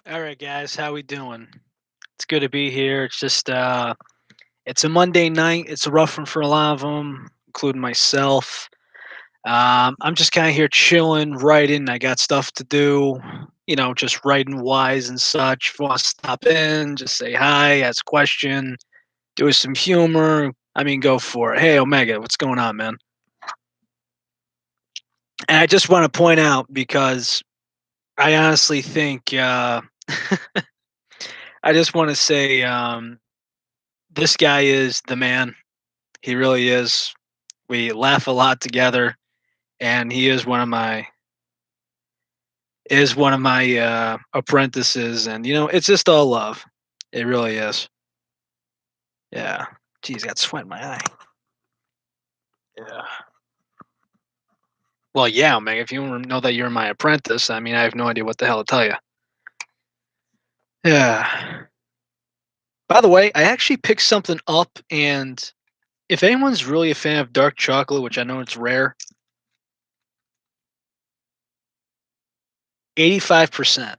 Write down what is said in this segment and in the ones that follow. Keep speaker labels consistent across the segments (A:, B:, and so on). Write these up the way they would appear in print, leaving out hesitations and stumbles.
A: All right, guys, how we doing? It's good to be here. It's just it's a Monday night. It's a rough one for a lot of them, including myself. I'm just kind of here chilling, writing. I got stuff to do, just writing wise and such. If you want to stop in, just say hi, ask a question, do some humor. I mean, go for it. Hey, Omega, what's going on, man? And I just want to point out because I honestly think I just want to say this guy is the man. He really is. We laugh a lot together, and he is one of my apprentices, and it's just all love. It really is. Yeah. Geez, got sweat in my eye. Yeah. Well, yeah, Omega. If you want to know that you're my apprentice, I mean, I have no idea what the hell to tell you. Yeah. By the way, I actually picked something up, and if anyone's really a fan of dark chocolate, which I know it's rare, 85%.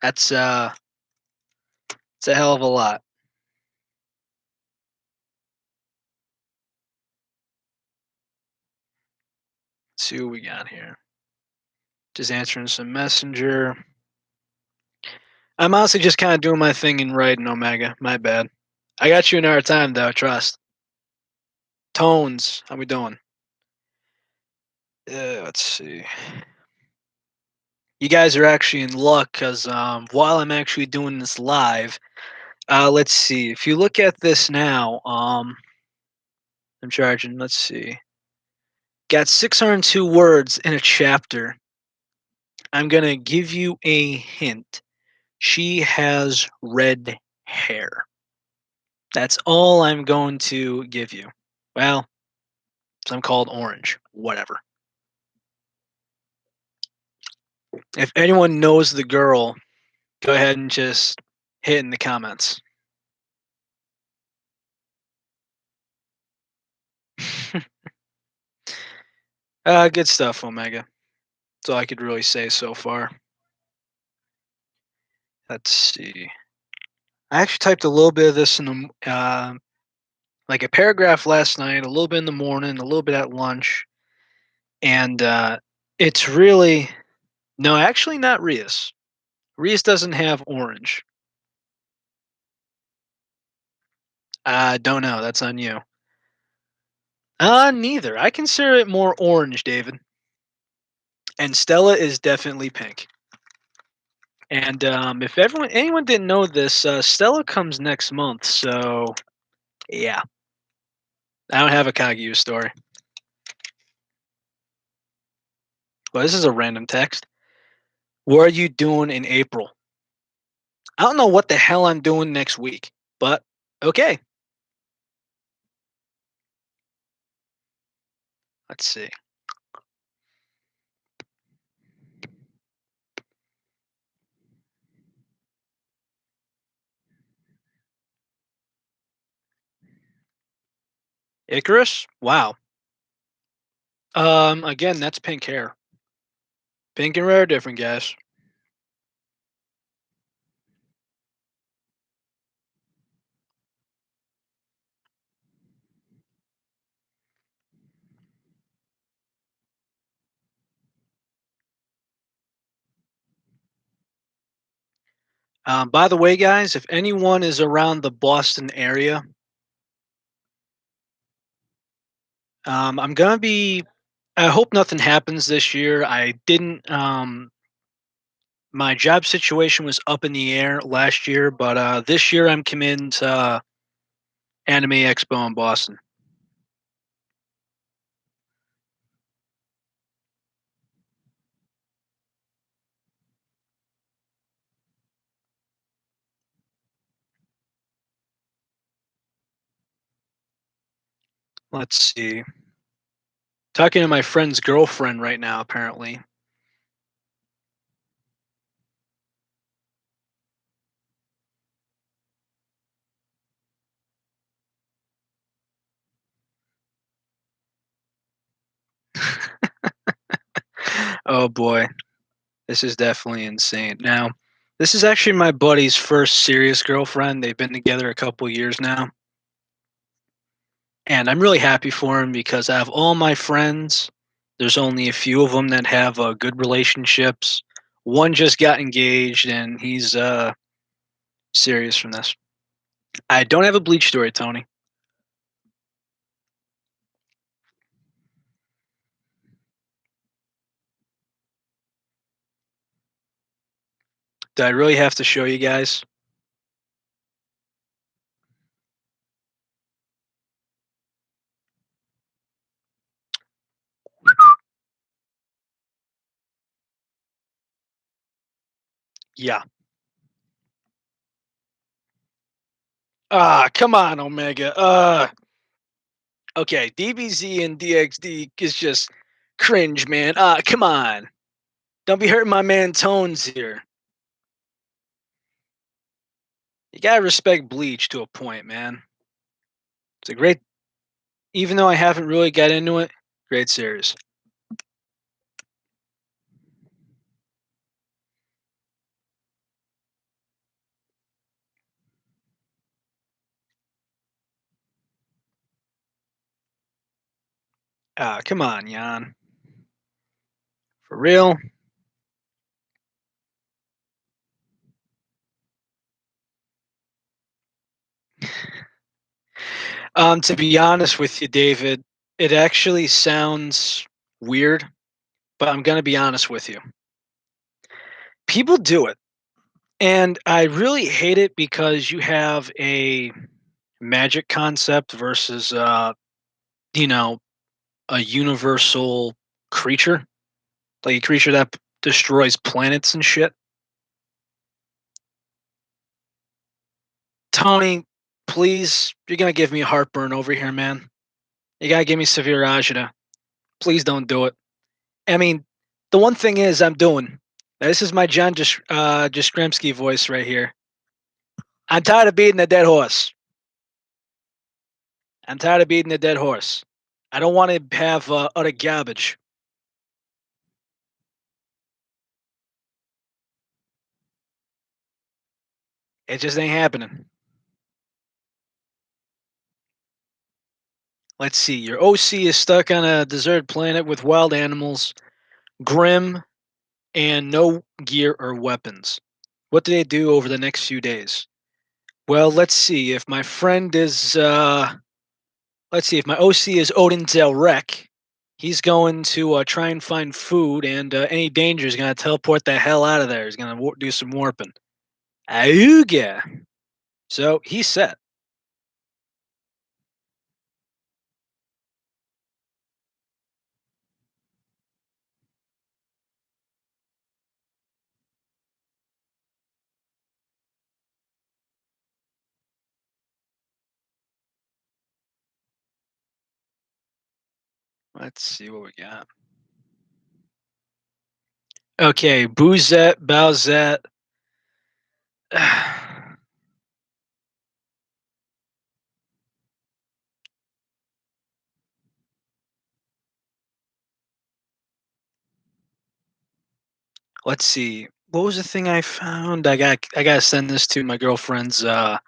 A: That's it's a hell of a lot. Let's see what we got here. Just answering some messenger. I'm honestly just kind of doing my thing in writing, Omega. My bad. I got you another time though. Trust. Tones. How we doing? Let's see. You guys are actually in luck because while I'm actually doing this live, let's see. If you look at this now, I'm charging. Let's see. Got 602 words in a chapter. I'm gonna give you a hint. She has red hair. That's all I'm going to give you. Well, some called orange. Whatever. If anyone knows the girl, go ahead and just hit in the comments. Good stuff, Omega. That's all I could really say so far. Let's see. I actually typed a little bit of this in like a paragraph last night, a little bit in the morning, a little bit at lunch, and it's really no, actually not Rias. Rias doesn't have orange. I don't know. That's on you. Neither. I consider it more orange, David. And Stella is definitely pink. And if anyone didn't know this, Stella comes next month. So yeah, I don't have a Kaguya story. Well, this is a random text. What are you doing in April? I don't know what the hell I'm doing next week, but okay. Let's see. Icarus? Wow. Again, that's pink hair. Pink and red are different, guys. By the way, guys, if anyone is around the Boston area, I'm gonna be. I hope nothing happens this year. I didn't. My job situation was up in the air last year, but this year I'm committing to Anime Expo in Boston. Let's see. Talking to my friend's girlfriend right now, apparently. Oh boy, this is definitely insane. Now, This is actually my buddy's first serious girlfriend. They've been together a couple years now, and I'm really happy for him because out of all my friends, there's only a few of them that have good relationships. One just got engaged, and he's serious from this. I don't have a bleach story, Tony. Do I really have to show you guys? Yeah. Ah, come on, Omega. Okay, DBZ and DXD is just cringe, man. Come on. Don't be hurting my man Tones here. You gotta respect Bleach to a point, man. It's a great, even though I haven't really got into it, great series. Ah, come on, Jan. For real? To be honest with you, David, it actually sounds weird, but I'm gonna be honest with you. People do it, and I really hate it because you have a magic concept versus, you know, a universal creature, like a creature that destroys planets and shit. Tony, please, you're gonna give me heartburn over here, man. You gotta give me severe agita. Please don't do it. I mean, the one thing is I'm doing. This is my John Jastrzemski voice right here. I'm tired of beating a dead horse. I'm tired of beating a dead horse. I don't want to have utter garbage. It just ain't happening. Let's see. Your OC is stuck on a deserted planet with wild animals, grim, and no gear or weapons. What do they do over the next few days? Well, let's see. If my friend is, let's see. If my OC is Odin Zelrek, he's going to try and find food, and any danger is going to teleport the hell out of there. He's going to do some warping. Auga. So he's set. Let's see what we got. Okay, Boozette, Bowsette. Let's see. What was the thing I found? I gotta send this to my girlfriend's or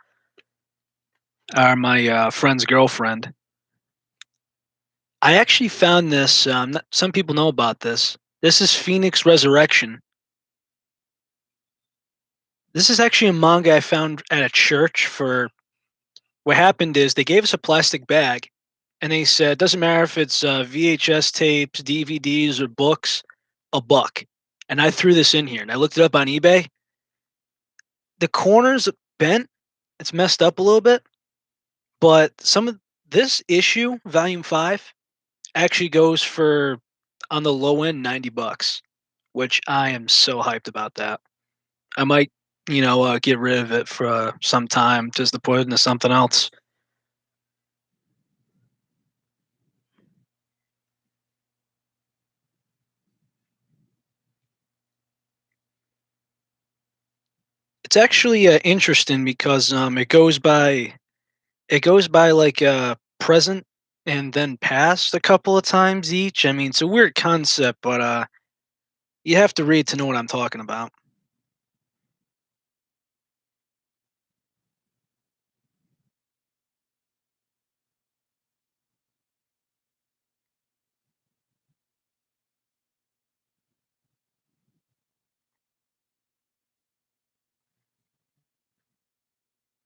A: my friend's girlfriend. I actually found this. Some people know about this. This is Phoenix Resurrection. This is actually a manga I found at a church. For what happened is they gave us a plastic bag, and they said doesn't matter if it's VHS tapes, DVDs, or books, a buck. And I threw this in here, and I looked it up on eBay. The corners bent. It's messed up a little bit, but some of this issue, Volume 5, actually goes for on the low end $90, which I am so hyped about that. I might, get rid of it for some time just to put it into something else. It's actually interesting because it goes by like present and then past a couple of times each. I mean, it's a weird concept, but you have to read to know what I'm talking about.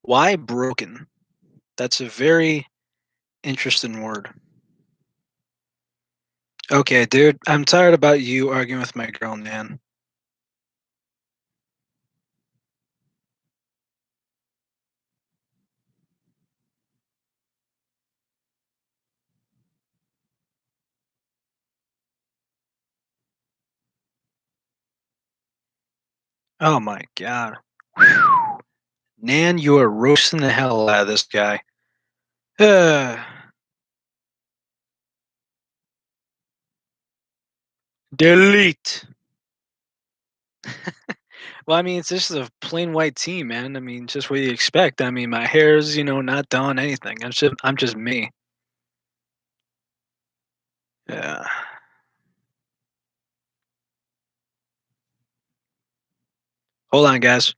A: Why broken? That's a very interesting word. Okay, dude, I'm tired about you arguing with my grown man. Oh my god. Whew. Nan, you are roasting the hell out of this guy. Delete. Well, I mean, it's just a plain white tee, man. I mean, just what you expect. I mean, my hair's, not done anything. I'm just me. Yeah. Hold on, guys.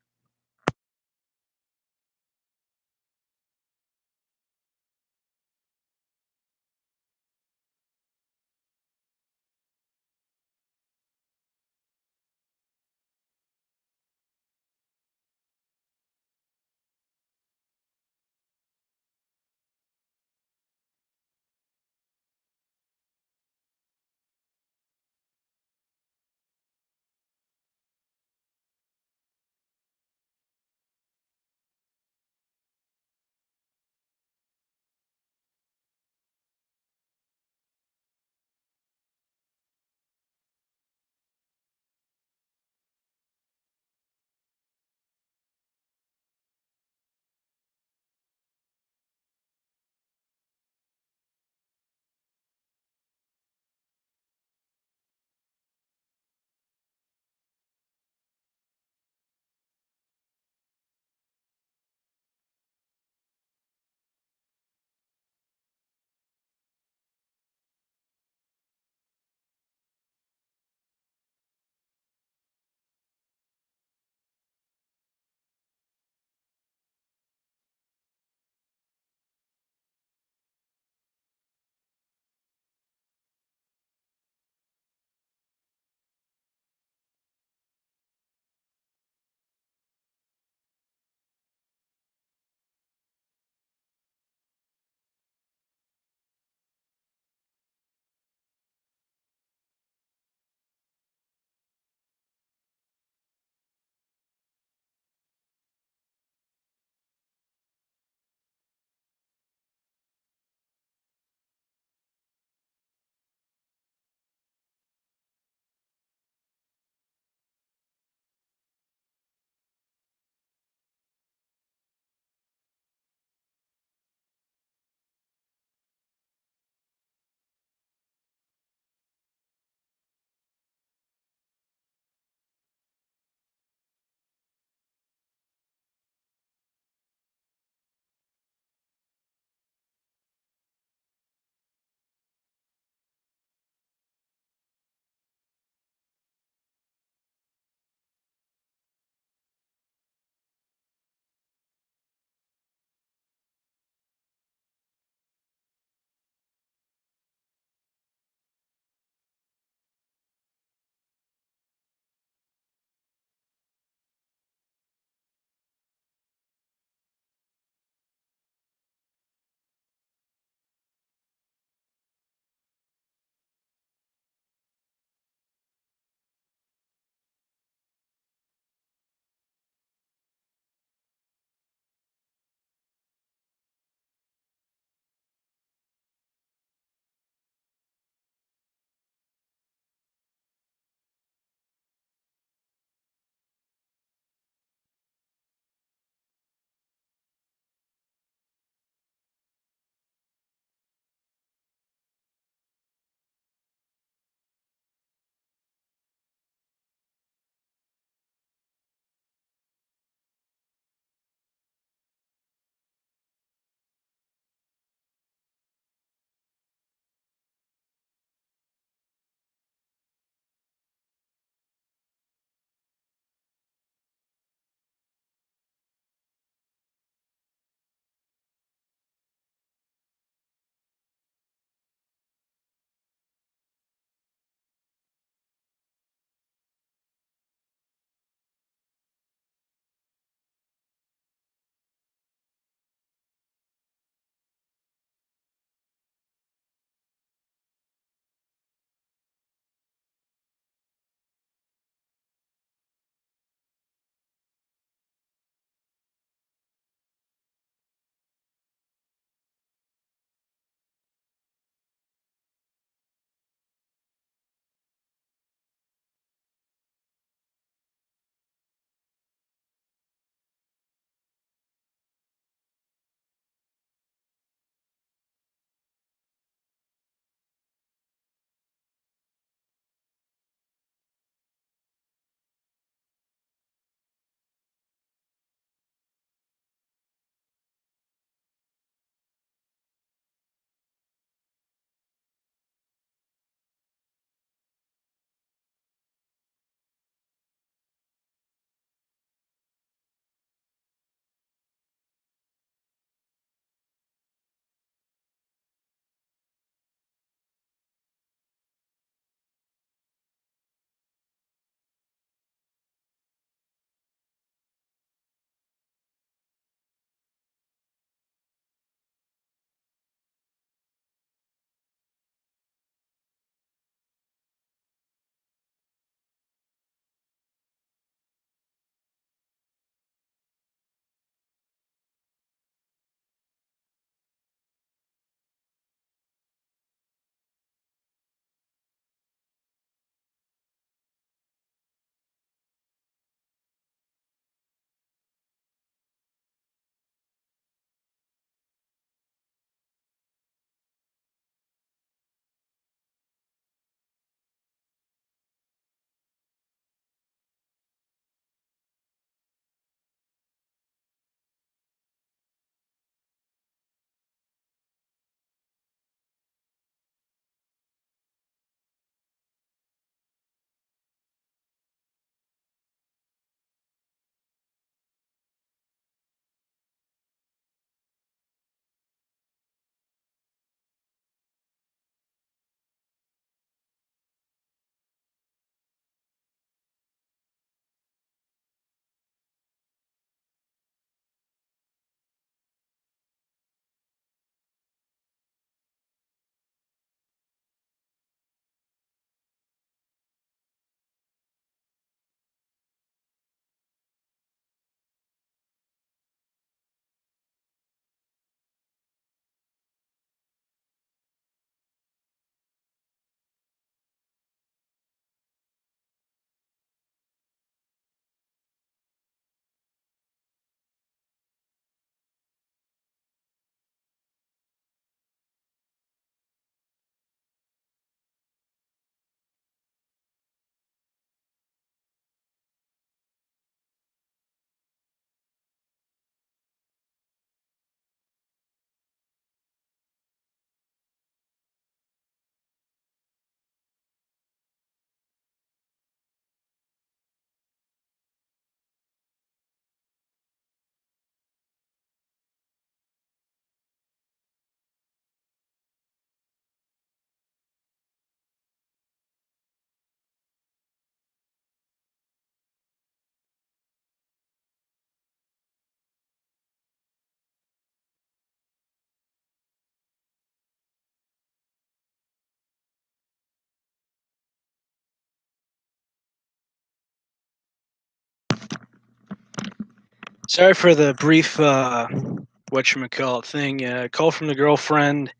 A: Sorry for the brief whatchamacallit thing. Call from the girlfriend,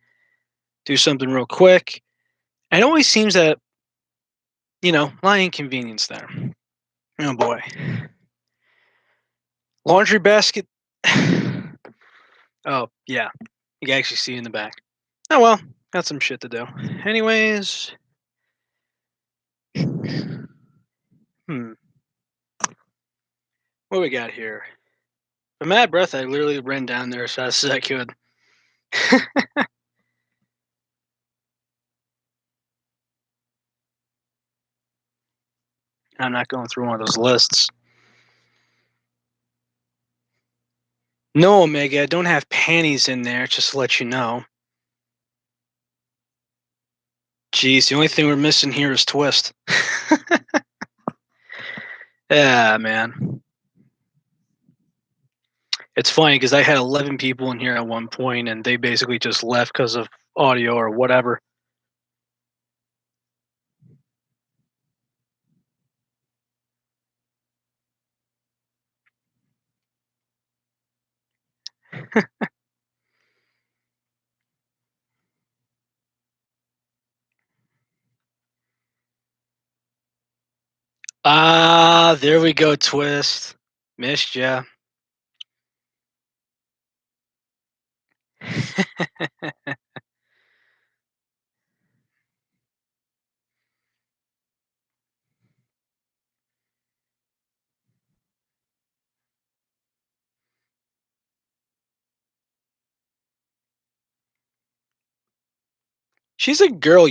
A: do something real quick. And it always seems that, a lot of inconvenience there. Oh boy. Laundry basket. Oh, yeah. You can actually see in the back. Oh well, got some shit to do. Anyways, hmm, what we got here? A mad breath, I literally ran down there as fast as I could. I'm not going through one of those lists. No, Omega, I don't have panties in there, just to let you know. Jeez, the only thing we're missing here is Twist. Yeah, man. It's funny because I had 11 people in here at one point, and they basically just left because of audio or whatever. Ah, there we go, Twist. Missed ya. She's a girl.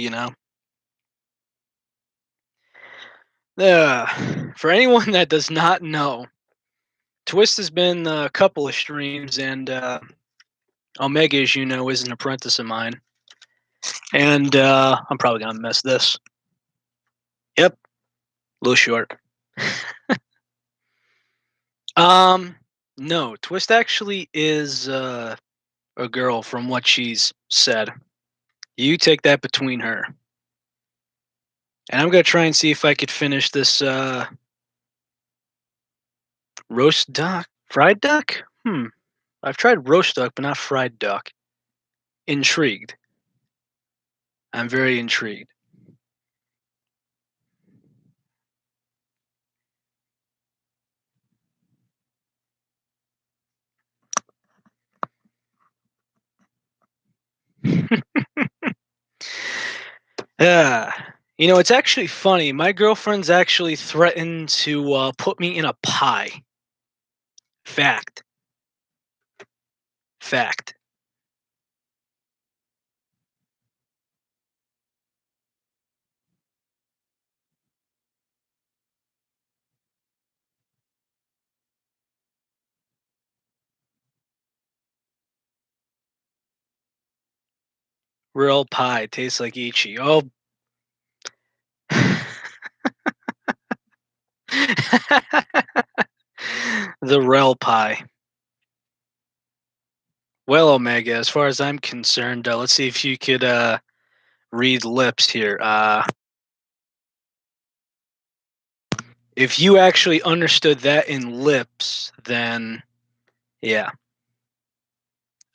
A: For anyone that does not know, Twist has been a couple of streams, and Omega, as you know, is an apprentice of mine. And I'm probably gonna miss this. Yep, a little short. Um, no, Twist actually is a girl from what she's said. You take that between her. And I'm gonna try and see if I could finish this roast duck, fried duck. I've tried roast duck, but not fried duck. Intrigued. I'm very intrigued. Yeah. It's actually funny. My girlfriend's actually threatened to put me in a pie. Fact. Fact. Real pie tastes like Ichi. Oh. The Rel pie. Well, Omega, as far as I'm concerned, let's see if you could read lips here. If you actually understood that in lips, then yeah.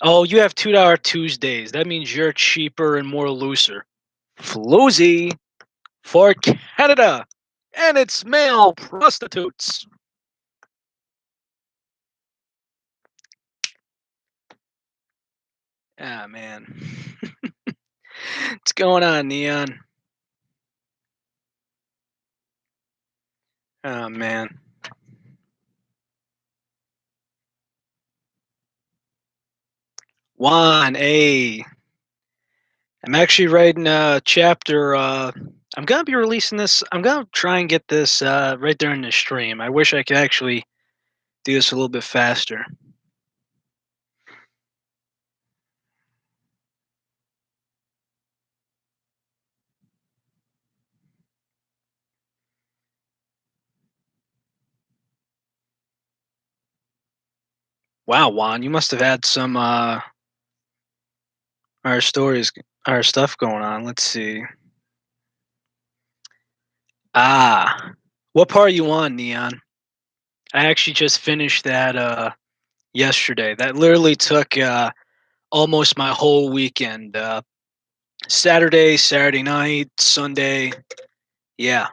A: Oh, you have $2 Tuesdays. That means you're cheaper and more looser. Floozy for Canada and its male prostitutes. Ah, man. What's going on, Neon? Oh, man. Juan, A. I'm actually writing a chapter. I'm gonna be releasing this. I'm gonna try and get this right during the stream. I wish I could actually do this a little bit faster. Wow, Juan, you must have had some our stories, our stuff going on. Let's see. Ah, what part are you on, Neon? I actually just finished that yesterday. That literally took almost my whole weekend. Saturday night, Sunday. Yeah.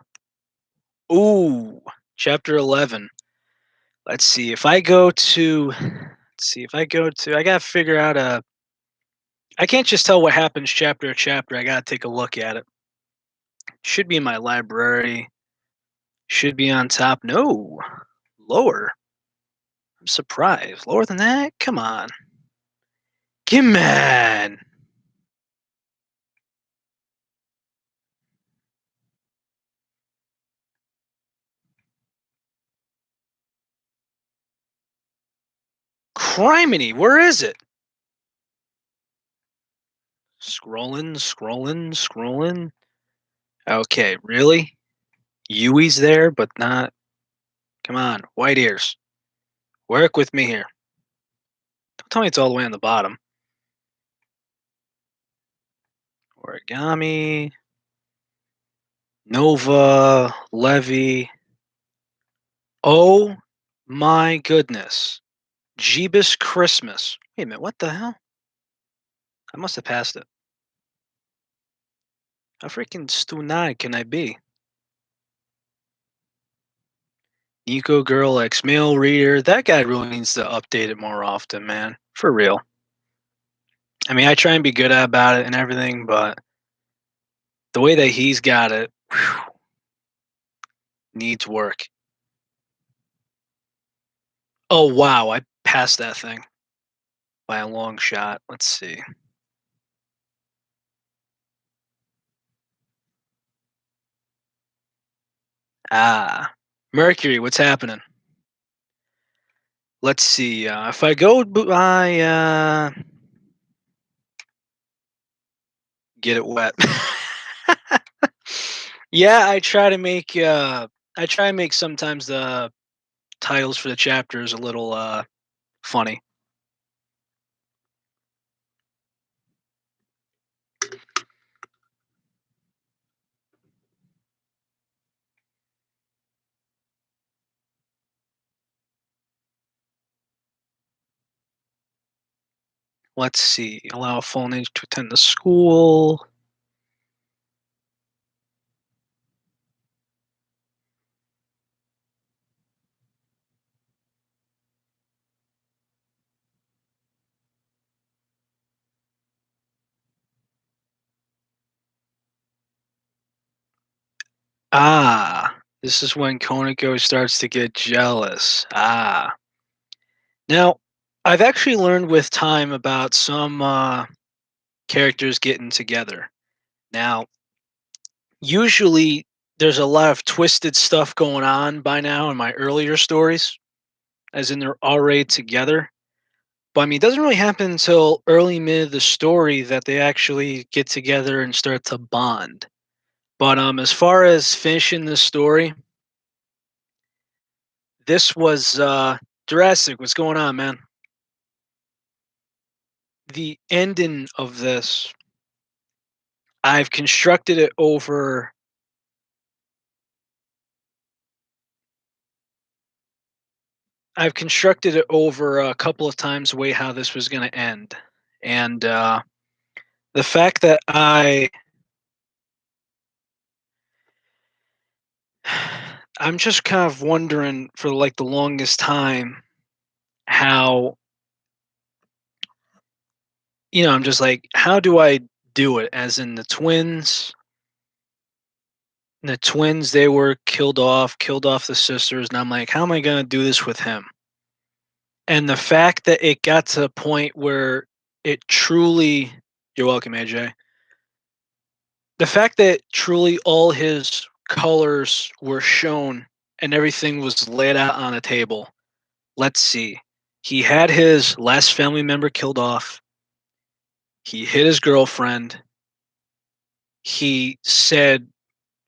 A: Ooh, chapter 11. Let's see. If I go to let's see if I go to I got to figure out a I can't just tell what happens chapter to chapter. I got to take a look at it. Should be in my library. Should be on top. No. Lower. I'm surprised. Lower than that? Come on. Come on. Criminy, where is it? Scrolling, scrolling, scrolling. Okay, really? Yui's there, but not. Come on, white ears. Work with me here. Don't tell me it's all the way on the bottom. Origami, Nova, Levy. Oh my goodness. Jeebus Christmas. Wait a minute, what the hell? I must have passed it. How freaking stunad can I be? Nico Girl X Mail Reader. That guy really needs to update it more often, man. For real. I mean, I try and be good about it and everything, but the way that he's got it whew, needs work. Oh wow, I passed that thing by a long shot. Let's see. Ah, Mercury, what's happening? Let's see. If I go by, get it wet. Yeah, I try and make sometimes the titles for the chapters a little funny. Let's see. Allow a full age to attend the school. Ah, this is when Konako starts to get jealous. Ah. Now, I've actually learned with time about some characters getting together. Now, usually there's a lot of twisted stuff going on by now in my earlier stories, as in they're already together. But I mean, it doesn't really happen until early mid of the story that they actually get together and start to bond. But as far as finishing the story, this was Jurassic. What's going on, man? The ending of this, I've constructed it over. I've constructed it over a couple of times the way how this was going to end, and the fact that I'm just kind of wondering for like the longest time how I'm just like, how do I do it? As in the twins, they were killed off the sisters, and I'm like, how am I gonna do this with him? And the fact that it got to a point where it truly, you're welcome, AJ. The fact that truly all his colors were shown and everything was laid out on a table. Let's see. He had his last family member killed off. He hit his girlfriend. He said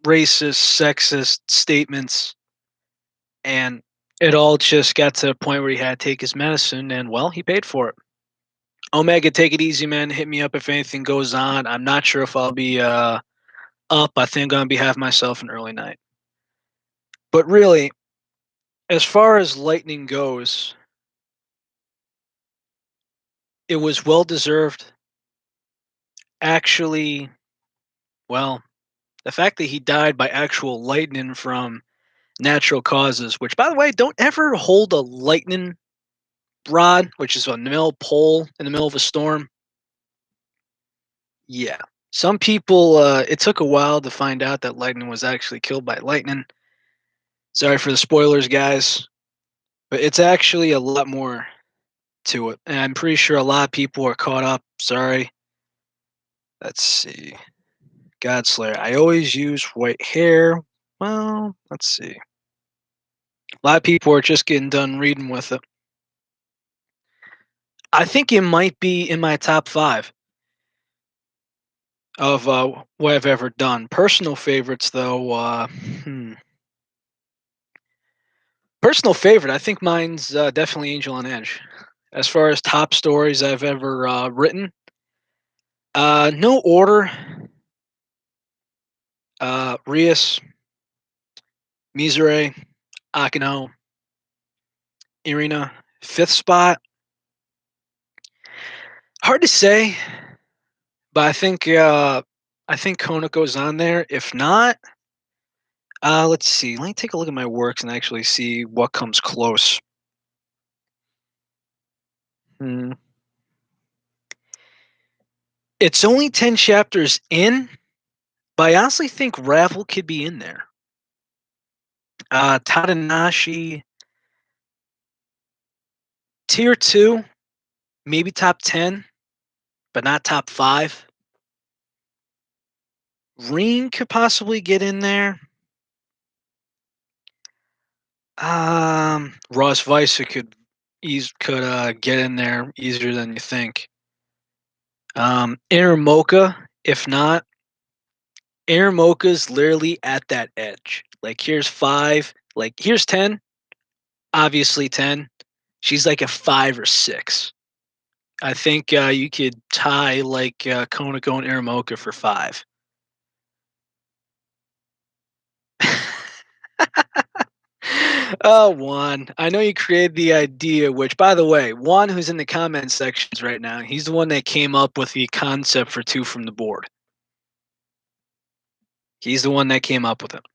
A: racist, sexist statements, and it all just got to a point where he had to take his medicine, and well, he paid for it. Omega, take it easy, man. Hit me up if anything goes on. I'm not sure if I'll be up. I think I'm gonna be having myself an early night. But really, As far as lightning goes, it was well deserved. Actually, well, the fact that he died by actual lightning from natural causes, which, by the way, don't ever hold a lightning rod, which is a mill pole in the middle of a storm. Yeah. Some people, it took a while to find out that lightning was actually killed by lightning. Sorry for the spoilers, guys, but it's actually a lot more to it. And I'm pretty sure a lot of people are caught up. Sorry. Let's see. Godslayer. I always use white hair. Well, let's see. A lot of people are just getting done reading with it. I think it might be in my top five of what I've ever done. Personal favorites, though. Personal favorite, I think mine's definitely Angel on Edge. As far as top stories I've ever written, no order. Rias, Misere, Akino, Irina, fifth spot. Hard to say, but I think Konako's on there. If not, let's see. Let me take a look at my works and actually see what comes close. Hmm. It's only 10 chapters in, but I honestly think Ravel could be in there. Tadanashi, tier 2, maybe top 10, but not top 5. Reen could possibly get in there. Ross Weiss could get in there easier than you think. Inner Mocha, if not, Inner Mocha's literally at that edge. Like here's 5, like here's 10, obviously 10. She's like a 5 or 6. I think you could tie like Konako and Iramoka for 5. Oh, Juan. I know you created the idea, which, by the way, Juan, who's in the comment sections right now, he's the one that came up with the concept for two from the board. He's the one that came up with it.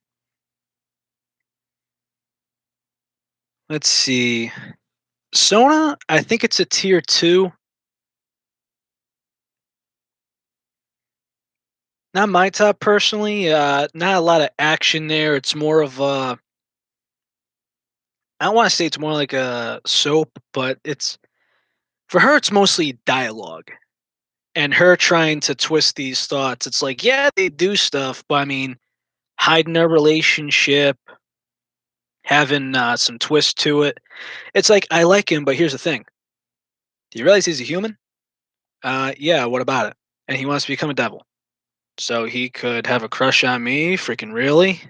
A: Let's see. Sona, I think it's a tier 2. Not my top personally. Not a lot of action there. It's more of a. I don't want to say it's more like a soap, but it's for her. It's mostly dialogue and her trying to twist these thoughts. It's like, yeah, they do stuff, but I mean, hiding a relationship, having some twist to it. It's like I like him, but here's the thing: do you realize he's a human? Yeah. What about it? And he wants to become a devil, so he could have a crush on me. Freaking really?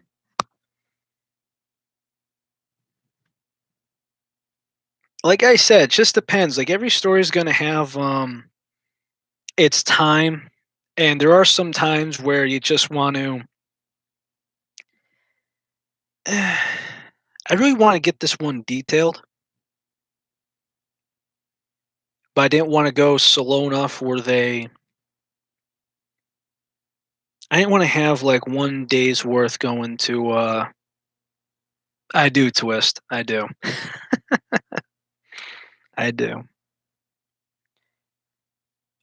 A: Like I said, it just depends. Like every story is gonna have its time, and there are some times where you just want to. I really want to get this one detailed, but I didn't want to go slow enough where they. I didn't want to have like one day's worth going to. I do twist. I do. I do.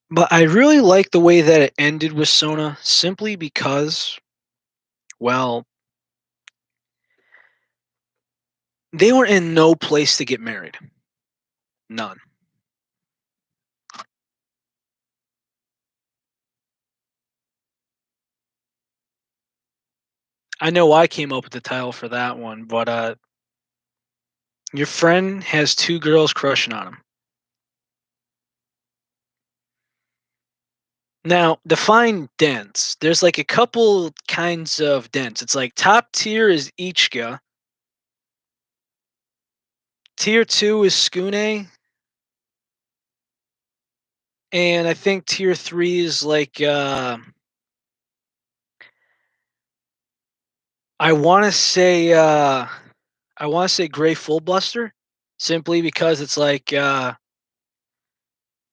A: But I really like the way that it ended with Sona simply because, well, they were in no place to get married. None. I know I came up with the title for that one, but your friend has two girls crushing on him. Now, define dense. There's like a couple kinds of dense. It's like top tier is Ichika, tier 2 is Skune, and I think tier 3 is like I want to say I want to say Gray Full Buster, simply because it's like, yeah,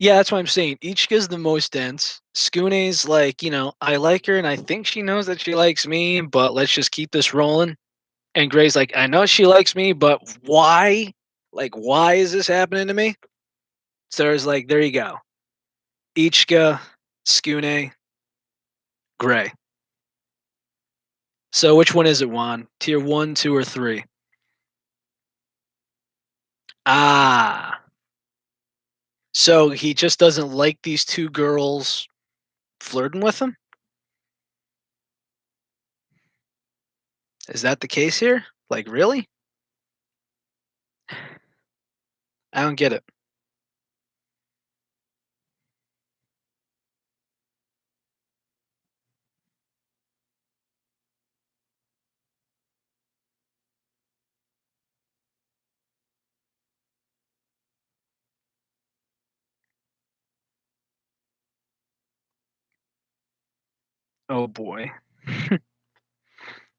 A: that's what I'm saying. Ichika's the most dense. Tsukune's like, I like her and I think she knows that she likes me, but let's just keep this rolling. And Gray's like, I know she likes me, but why? Like, why is this happening to me? So there's like, there you go. Ichika, Tsukune, Gray. So which one is it, Juan? Tier one, two, or three? Ah. So he just doesn't like these two girls flirting with him? Is that the case here? Like, really? I don't get it. Oh boy.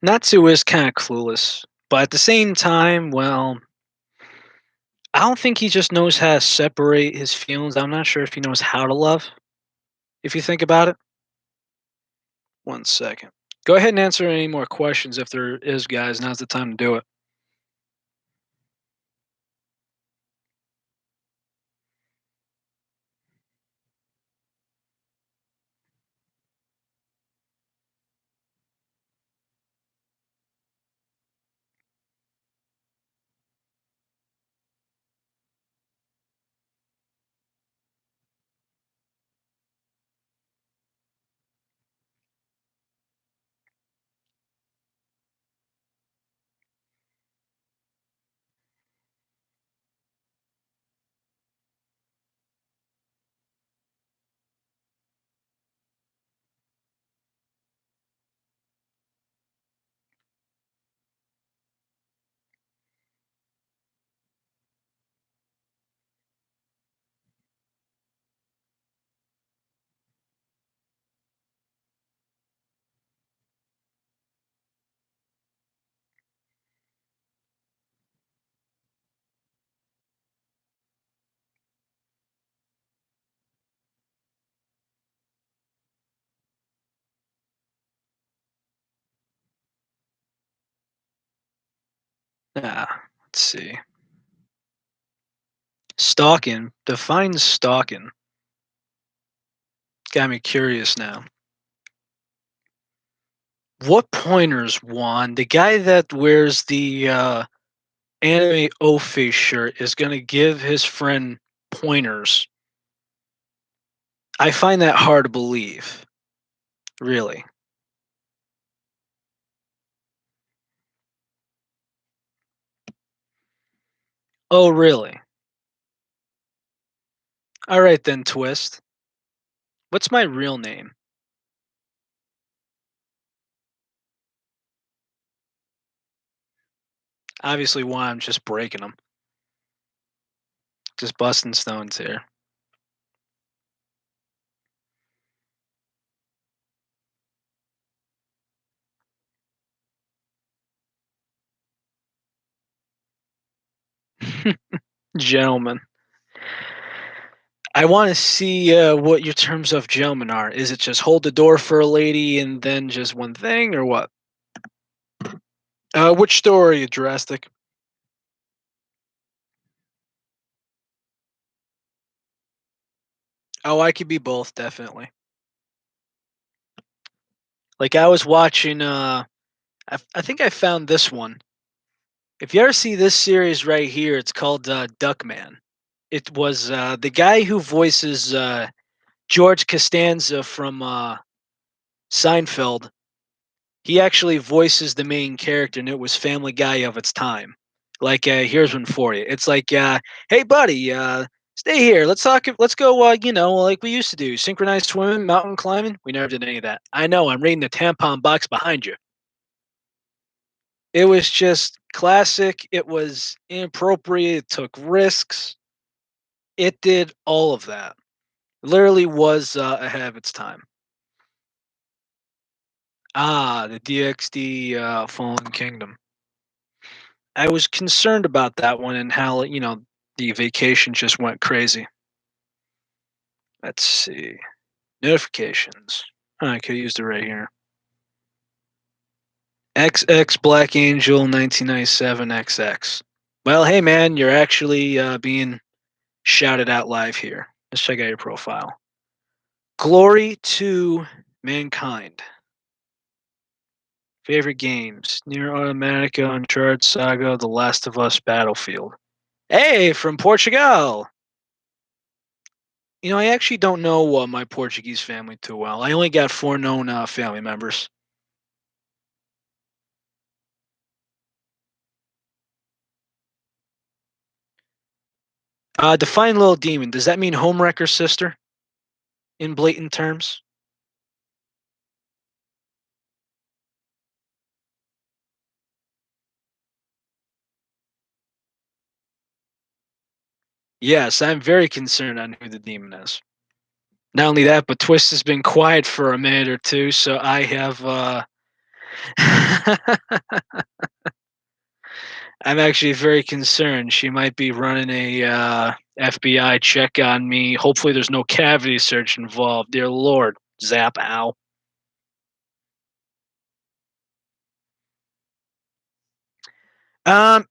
A: Natsu is kind of clueless, but at the same time, well, I don't think he just knows how to separate his feelings. I'm not sure if he knows how to love, if you think about it. One second. Go ahead and answer any more questions if there is, guys. Now's the time to do it. Let's see. Stalking. Define stalking. Got me curious now. What pointers, Juan? The guy that wears the anime O face shirt is going to give his friend pointers. I find that hard to believe. Really. Oh, really? All right then, Twist. What's my real name? Obviously, Juan, I'm just breaking them. Just busting stones here. Gentlemen. I want to see what your terms of gentlemen are. Is it just hold the door for a lady and then just one thing, or what? Which store are you, Drastic? Oh, I could be both, definitely. Like I was watching. I think I found this one. If you ever see this series right here, it's called Duckman. It was the guy who voices George Costanza from Seinfeld. He actually voices the main character, and it was Family Guy of its time. Like, here's one for you. It's like, hey, buddy, stay here. Let's talk. Let's go. Like we used to do, synchronized swimming, mountain climbing. We never did any of that. I know. I'm reading the tampon box behind you. It was just classic. It was inappropriate. It took risks. It did all of that. Literally was ahead of its time. Ah, the DxD Fallen Kingdom. I was concerned about that one and how, the vacation just went crazy. Let's see. Notifications. I could use it right here. XX Black Angel 1997 XX. Well, hey man, you're actually being shouted out live here. Let's check out your profile. Glory to Mankind. Favorite games: Near Automatica, Uncharted Saga, The Last of Us, Battlefield. Hey, from Portugal. I actually don't know my Portuguese family too well. I only got four known family members. Define Little Demon. Does that mean homewrecker sister in blatant terms? Yes, I'm very concerned on who the demon is. Not only that, but Twist has been quiet for a minute or two, so I have I'm actually very concerned. She might be running a FBI check on me. Hopefully there's no cavity search involved. Dear Lord. Zap ow.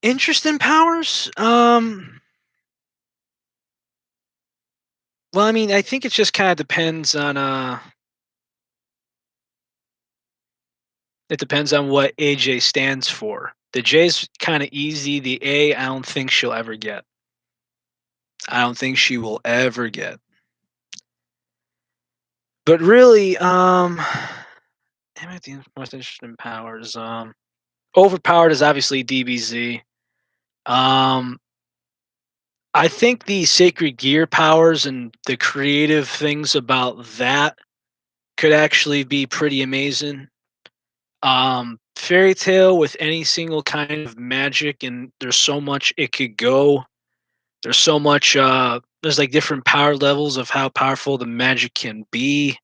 A: Interest in powers? Well, I mean, I think it just kind of depends on it depends on what AJ stands for. The J's kind of easy. The A, I don't think she'll ever get. I don't think she will ever get. But really, am I the most interested in powers? Overpowered is obviously DBZ. Um, I think the sacred gear powers and the creative things about that could actually be pretty amazing. Fairy tale with any single kind of magic, and there's so much it could go. There's so much. There's like different power levels of how powerful the magic can be.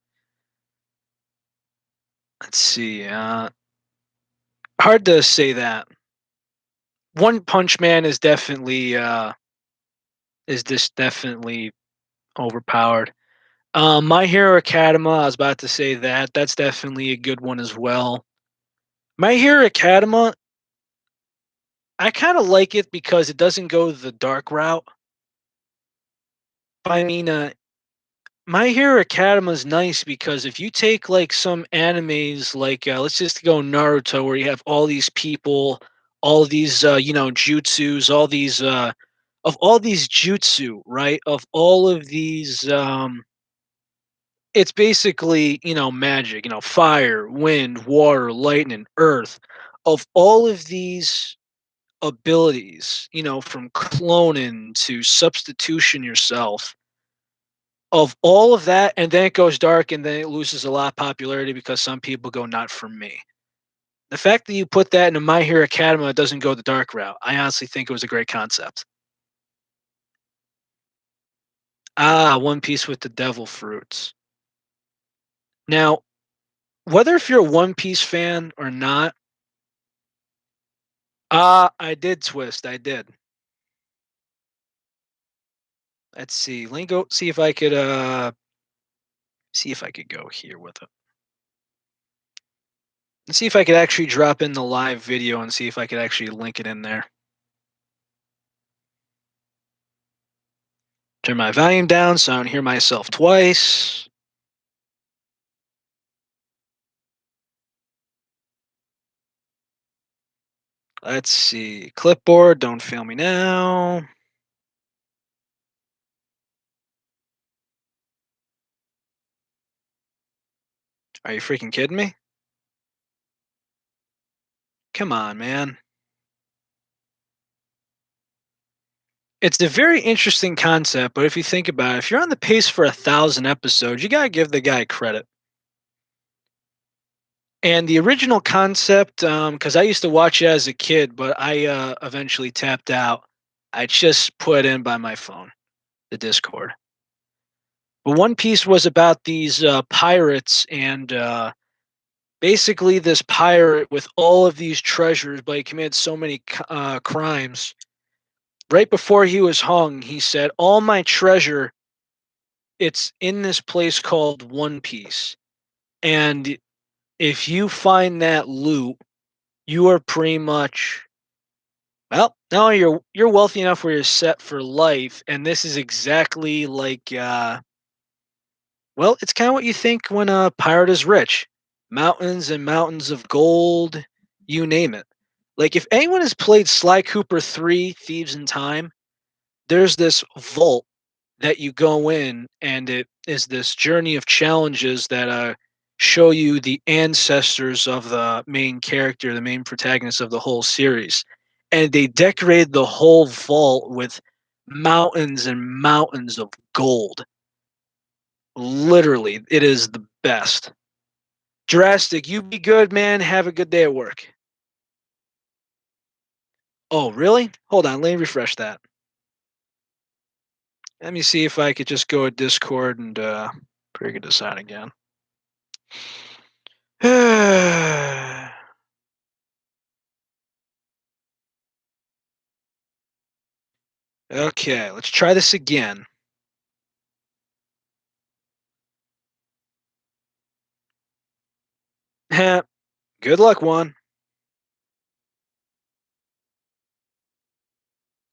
A: Let's see. Hard to say that. One Punch Man is this definitely overpowered. My Hero Academia, I was about to say that. That's definitely a good one as well. My Hero Academia, I kind of like it because it doesn't go the dark route. I mean, My Hero Academia is nice because if you take like some animes, like let's just go Naruto, where you have all these people, all these jutsus, all these jutsu, right? Of all of these it's basically, magic, fire, wind, water, lightning, earth. Of all of these abilities, from cloning to substitution yourself, of all of that, and then it goes dark and then it loses a lot of popularity because some people go, not for me. The fact that you put that in a My Hero Academia doesn't go the dark route, I honestly think it was a great concept. One Piece with the Devil Fruits. Now, whether if you're a One Piece fan or not, I did twist. I did. Let's see. Let me go see if I could go here with it. Let's see if I could actually drop in the live video and see if I could actually link it in there. Turn my volume down so I don't hear myself twice. Let's see. Clipboard, don't fail me now. Are you freaking kidding me? Come on, man. It's a very interesting concept, but if you think about it, if you're on the pace for 1,000 episodes, you gotta give the guy credit. And the original concept, because I used to watch it as a kid, but I eventually tapped out. I just put it in by my phone, the Discord. But One Piece was about these pirates, and Basically, this pirate with all of these treasures, but he committed so many crimes. Right before he was hung, he said, "All my treasure, it's in this place called One Piece. And if you find that loot, you are pretty much well, now you're wealthy enough where you're set for life." And this is exactly like well, it's kind of what you think when a pirate is rich. Mountains and mountains of gold, you name it. Like if anyone has played Sly Cooper 3 Thieves in Time, there's this vault that you go in, and it is this journey of challenges that show you the ancestors of the main character, the main protagonist of the whole series. And they decorated the whole vault with mountains and mountains of gold. Literally, it is the best. Drastic, you be good, man. Have a good day at work. Oh, really? Hold on, let me refresh that. Let me see if I could just go to Discord and figure this out again. Okay, let's try this again. Good luck, one.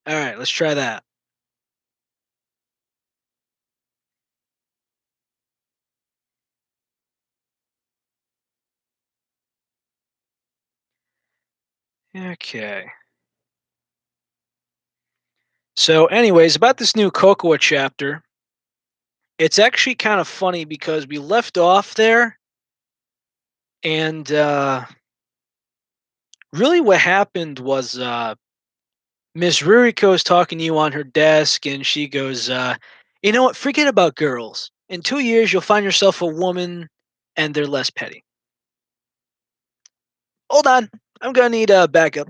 A: All right, let's try that. Okay. So, anyways, about this new Cocoa chapter, it's actually kind of funny because we left off there, and really what happened was Miss Ruriko's talking to you on her desk, and she goes, "You know what? Forget about girls. In 2 years, you'll find yourself a woman, and they're less petty." Hold on, I'm gonna need a backup.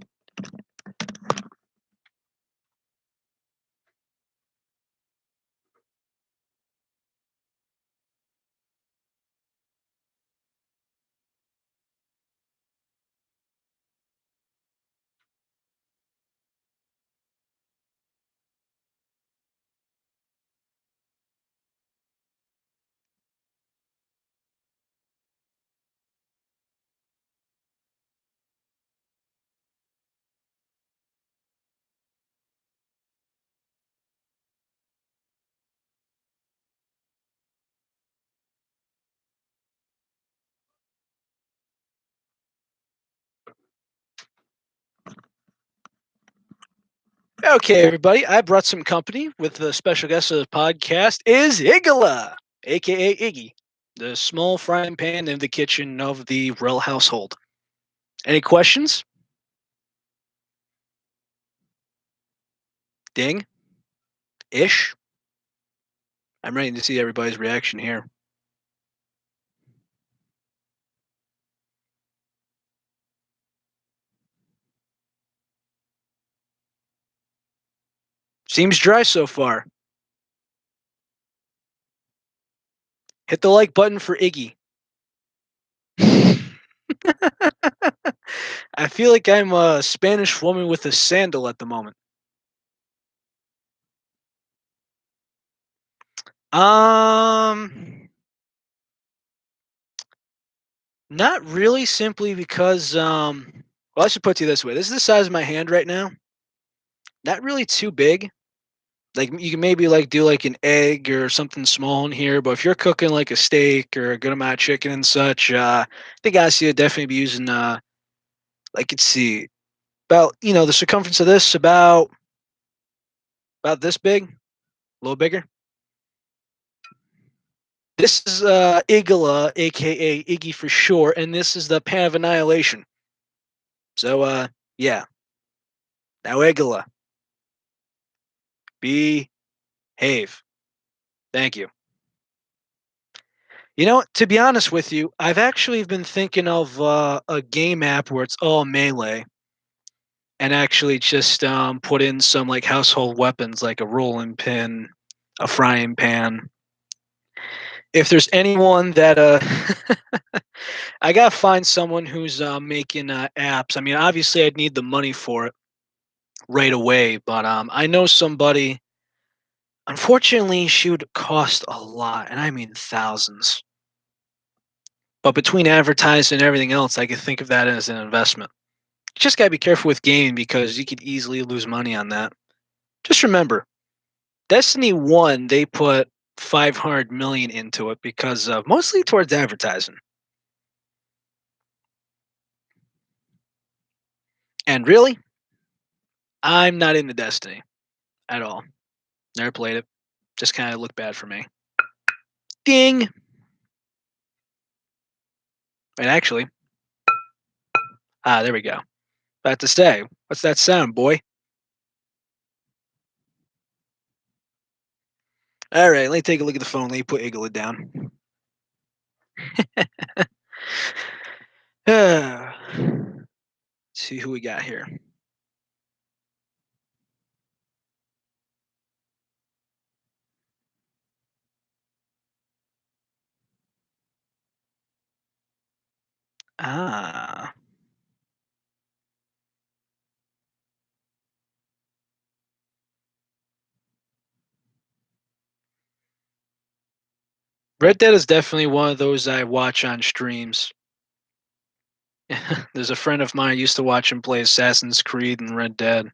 A: Okay, everybody, I brought some company with the special guest of the podcast is Igala, aka Iggy, the small frying pan in the kitchen of the Rel household. Any questions? Ding? Ish? I'm ready to see everybody's reaction here. Seems dry so far. Hit the like button for Iggy. I feel like I'm a Spanish woman with a sandal at the moment. Um, Not really, simply because well, I should put it to you this way. This is the size of my hand right now. Not really too big. Like you can maybe like do like an egg or something small in here, but if you're cooking like a steak or a good amount of chicken and such, I think I see it definitely be using like let's see, about the circumference of this about this big, a little bigger. This is Igala, aka Iggy for short, and this is the Pan of Annihilation. So yeah, now Igala, behave. Thank you. You know, to be honest with you, I've actually been thinking of a game app where it's all melee, and actually just put in some like household weapons like a rolling pin, a frying pan, If there's anyone that I gotta find someone who's making apps. I mean, obviously, I'd need the money for it right away, but I know somebody. Unfortunately, she would cost a lot, and I mean thousands. But between advertising and everything else, I could think of that as an investment. You just gotta be careful with gaming because you could easily lose money on that. Just remember, Destiny 1, they put 500 million into it because of mostly towards advertising. And really, I'm not into Destiny at all. Never played it. Just kind of looked bad for me. Ding. And actually, there we go. About to say, what's that sound, boy? All right, let me take a look at the phone. Let me put Igla down. Let's see who we got here. Ah, Red Dead is definitely one of those I watch on streams. There's a friend of mine I used to watch him play Assassin's Creed and Red Dead.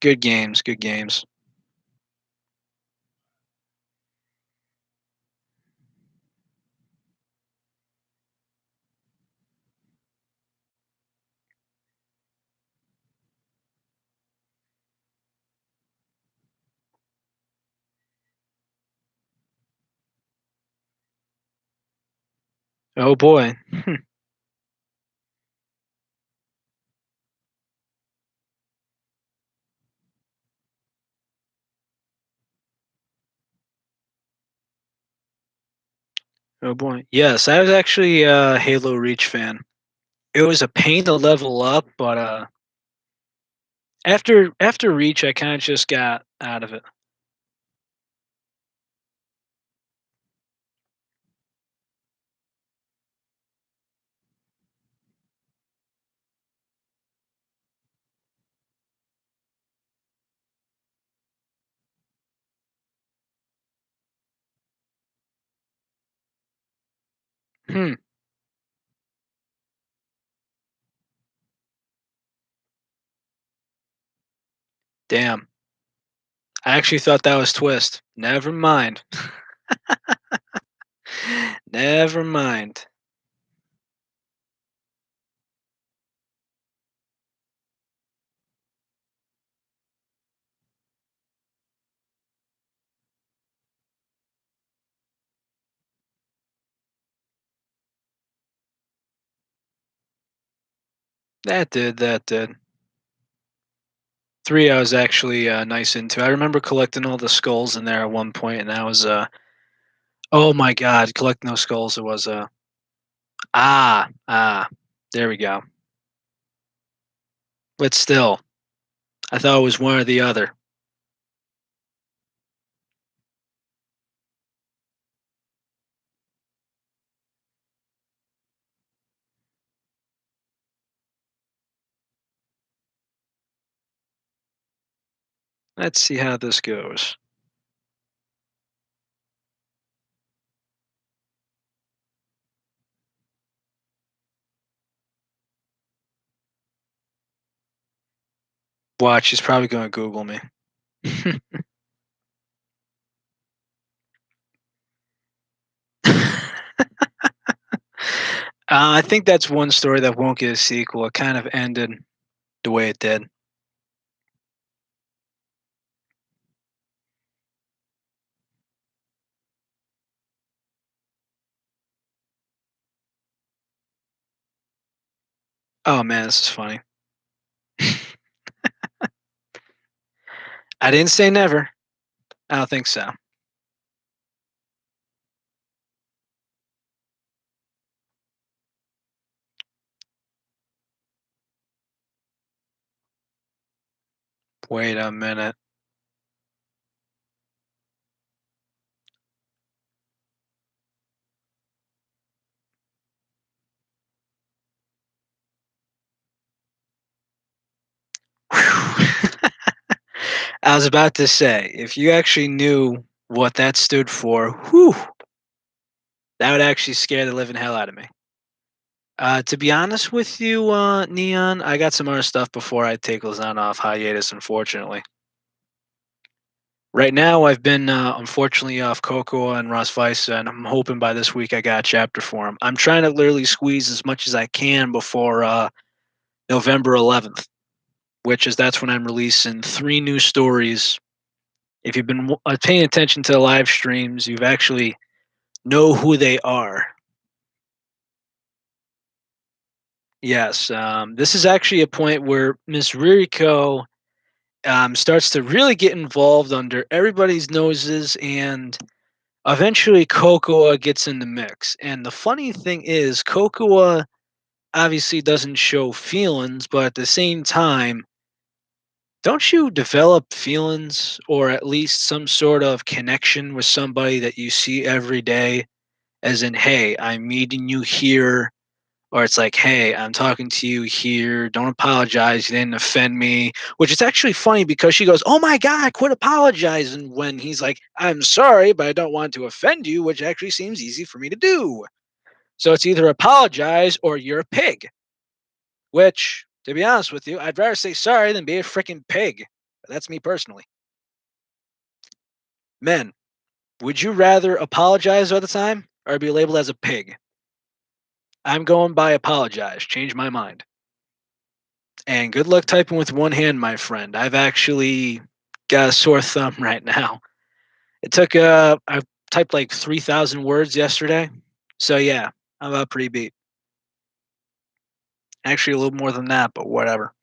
A: Good games, good games. Oh boy. Oh boy. Yes, I was actually a Halo Reach fan. It was a pain to level up, but after Reach, I kind of just got out of it. Hmm. Damn. I actually thought that was Twist. Never mind. Never mind. That did. That did. Three, I was actually nice into. I remember collecting all the skulls in there at one point, and that was oh my god, collecting those skulls. It was ah. There we go. But still, I thought it was one or the other. Let's see how this goes. Watch, he's probably going to Google me. I think that's one story that won't get a sequel. It kind of ended the way it did. Oh man, this is funny. I didn't say never. I don't think so. Wait a minute. I was about to say, if you actually knew what that stood for, whew, that would actually scare the living hell out of me. To be honest with you, Neon, I got some other stuff before I take Lazan off hiatus, unfortunately. Right now, I've been unfortunately off Cocoa and Ross Weiss, and I'm hoping by this week I got a chapter for him. I'm trying to literally squeeze as much as I can before November 11th, which is that's when I'm releasing three new stories. If you've been paying attention to the live streams, you've actually know who they are. Yes, this is actually a point where Miss Ririko starts to really get involved under everybody's noses, and eventually Cocoa gets in the mix. And the funny thing is, Cocoa obviously doesn't show feelings, but at the same time, don't you develop feelings or at least some sort of connection with somebody that you see every day? As in, hey, I'm meeting you here, or it's like, hey, I'm talking to you here. Don't apologize. You didn't offend me. Which is actually funny because she goes, oh my God, quit apologizing. When he's like, I'm sorry, but I don't want to offend you, which actually seems easy for me to do. So it's either apologize or you're a pig, which, to be honest with you, I'd rather say sorry than be a freaking pig. But that's me personally. Men, would you rather apologize all the time or be labeled as a pig? I'm going by apologize. Change my mind. And good luck typing with one hand, my friend. I've actually got a sore thumb right now. It took I typed like 3,000 words yesterday. So yeah, I'm about pretty beat. Actually a little more than that, but whatever.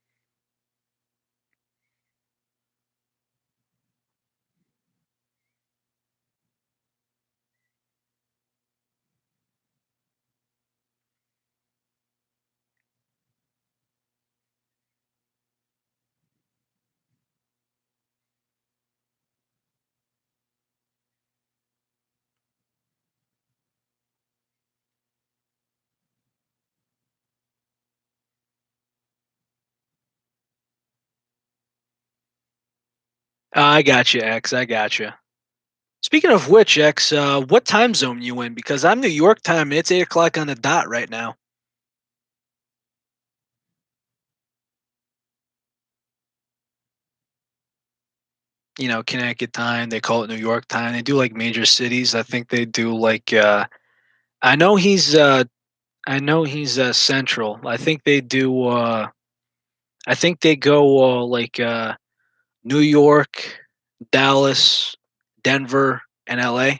A: I got you, X. I got you. Speaking of which, X, what time zone you in? Because I'm New York time and it's 8 o'clock on the dot right now. Connecticut time. They call it New York time. They do like major cities. I think they do like I know he's central. I think they go like New York, Dallas, Denver, and LA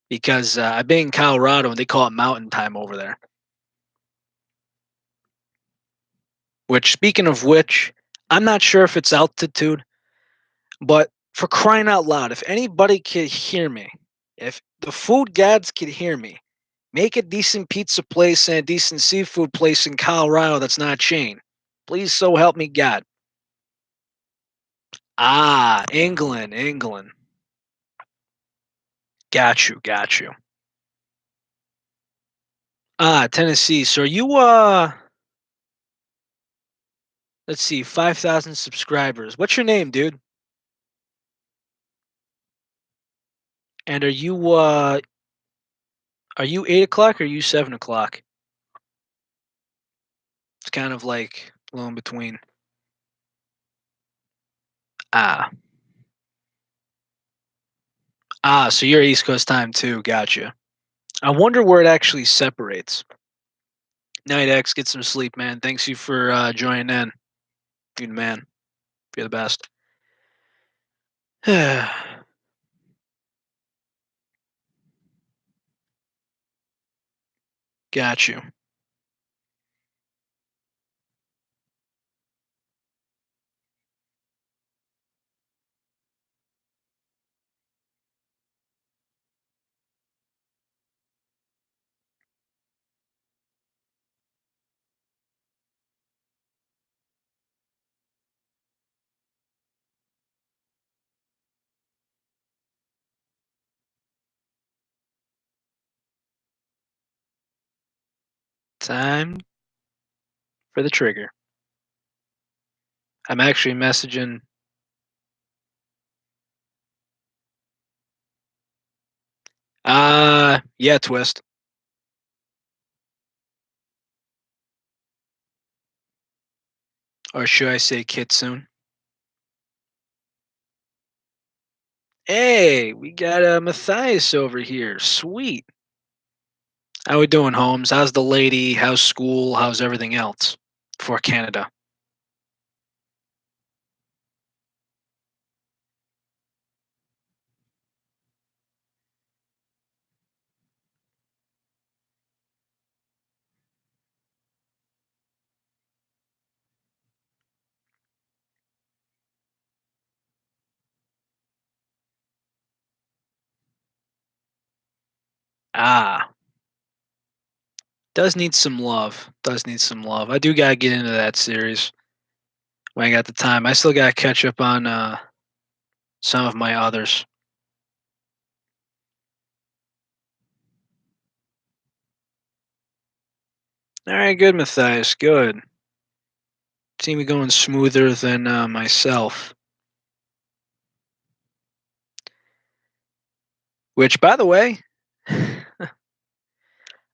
A: because I've been in Colorado and they call it mountain time over there. Which speaking of which, I'm not sure if it's altitude, but for crying out loud, if anybody could hear me, if the food gods could hear me, make a decent pizza place and a decent seafood place in Colorado that's not a chain. Please so help me God. Ah, England, England. Got you, got you. Ah, Tennessee. So are you let's see, 5,000 subscribers. What's your name, dude? And are you 8 o'clock or are you 7 o'clock? It's kind of like a little in between. Ah. Ah, so you're East Coast time too. Gotcha. I wonder where it actually separates. Night X, get some sleep, man. Thanks you for joining in. You're the man. You're the best. Got you. Time for the trigger. I'm actually messaging Yeah, twist. Or should I say Kitsune? Hey, we got Matthias over here. Sweet. How we doing, Holmes? How's the lady? How's school? How's everything else for Canada? Ah, does need some love. Does need some love. I do gotta get into that series when I got the time. I still gotta catch up on some of my others. All right, good, Matthias. Good. Seem to be going smoother than myself. Which, by the way,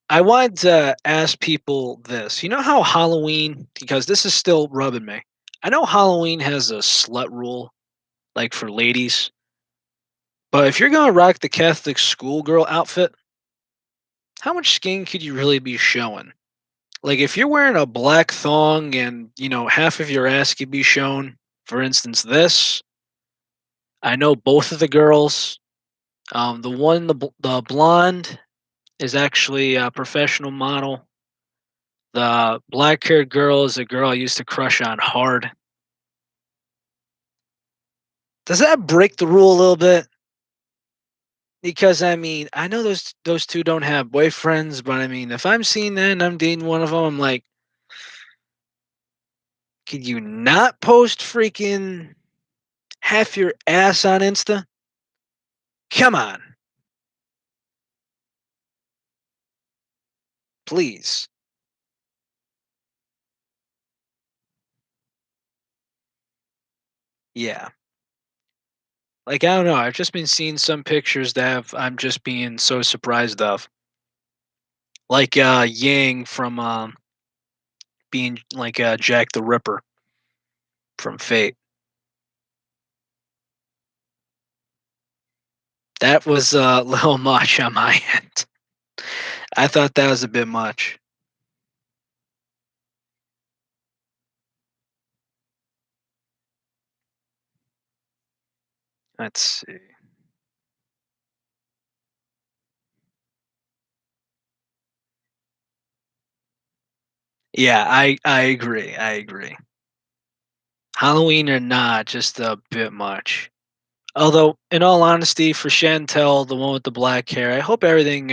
A: I wanted to ask people this. You know how Halloween, because this is still rubbing me. I know Halloween has a slut rule, like for ladies, but if you're gonna rock the Catholic schoolgirl outfit, how much skin could you really be showing? Like if you're wearing a black thong and half of your ass could be shown, for instance, this. I know both of the girls. The one, the blonde, is actually a professional model. The black-haired girl is a girl I used to crush on hard. Does that break the rule a little bit? Because I mean, I know those two don't have boyfriends, but I mean, if I'm seeing that and I'm dating one of them, I'm like, could you not post freaking half your ass on Insta? Come on, please. Yeah. Like I don't know. I've just been seeing some pictures that I'm just being so surprised of. Like Yang from being like Jack the Ripper from Fate. That was a little much on my end. I thought that was a bit much. Let's see. Yeah, I agree. I agree. Halloween or not, just a bit much. Although, in all honesty, for Chantel, the one with the black hair, I hope everything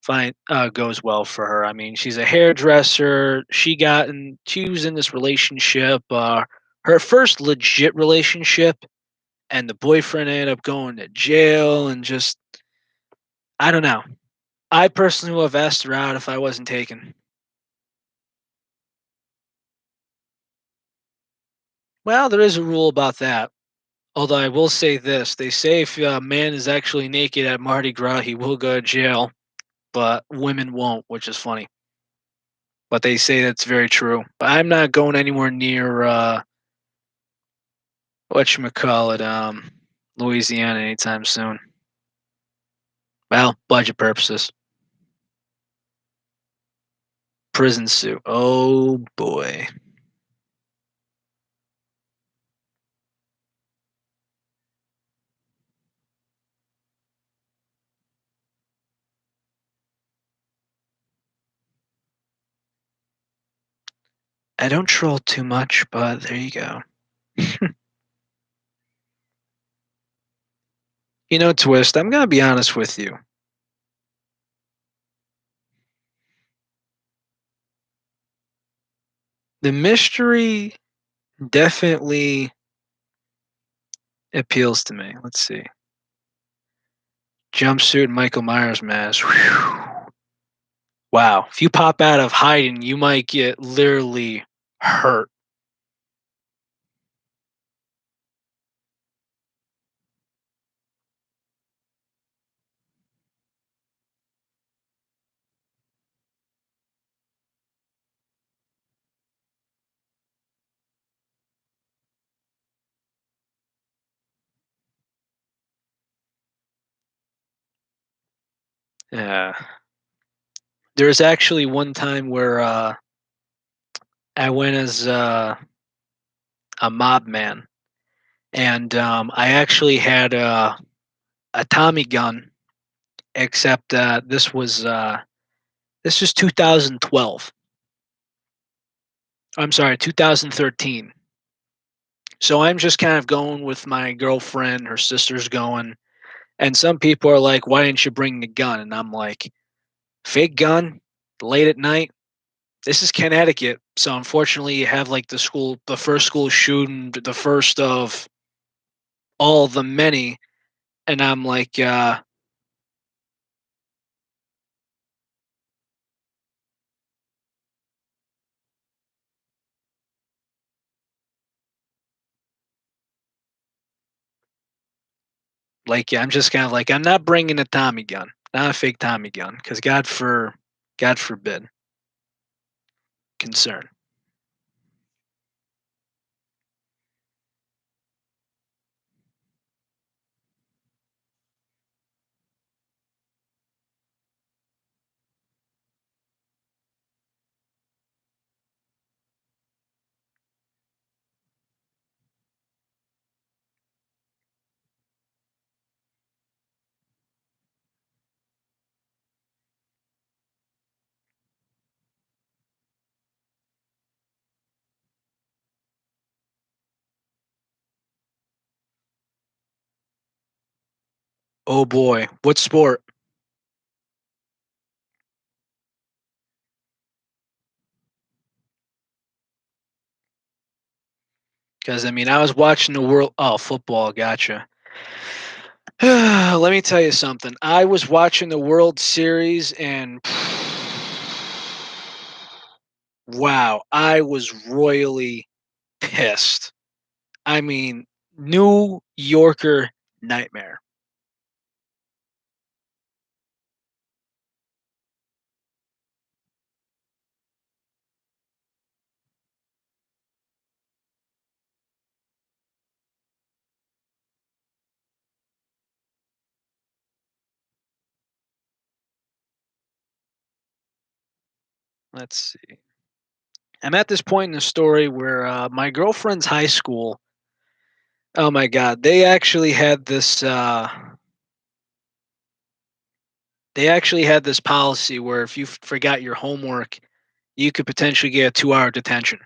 A: fine goes well for her. I mean, she's a hairdresser. She was in this relationship, her first legit relationship, and the boyfriend ended up going to jail, and just I don't know. I personally would have asked her out if I wasn't taken. Well, there is a rule about that. Although I will say this, they say if a man is actually naked at Mardi Gras, he will go to jail, but women won't, which is funny. But they say that's very true. But I'm not going anywhere near whatchamacallit, Louisiana anytime soon. Well, budget purposes. Prison suit. Oh boy. I don't troll too much, but there you go. Twist, I'm gonna be honest with you. The mystery definitely appeals to me. Let's see. Jumpsuit, Michael Myers mask. Whew. Wow. If you pop out of hiding, you might get literally hurt. Yeah. There was actually one time where I went as a mob man, and I actually had a Tommy gun, except this was 2012. I'm sorry, 2013. So I'm just kind of going with my girlfriend, her sister's going, and some people are like, "Why didn't you bring the gun?" And I'm like, "Fake gun, late at night. This is Connecticut, so unfortunately, you have like the first school shooting, the first of all the many." And I'm yeah, I'm just kind of like, I'm not bringing a Tommy gun, not a fake Tommy gun, because God forbid, concern. Oh boy, what sport? Because I mean, I was watching the world. Oh, football, gotcha. Let me tell you something. I was watching the World Series, and wow, I was royally pissed. I mean, New Yorker nightmare. Let's see. I'm at this point in the story where my girlfriend's high school. Oh my God, they actually had this policy where if you forgot your homework, you could potentially get a 2-hour detention.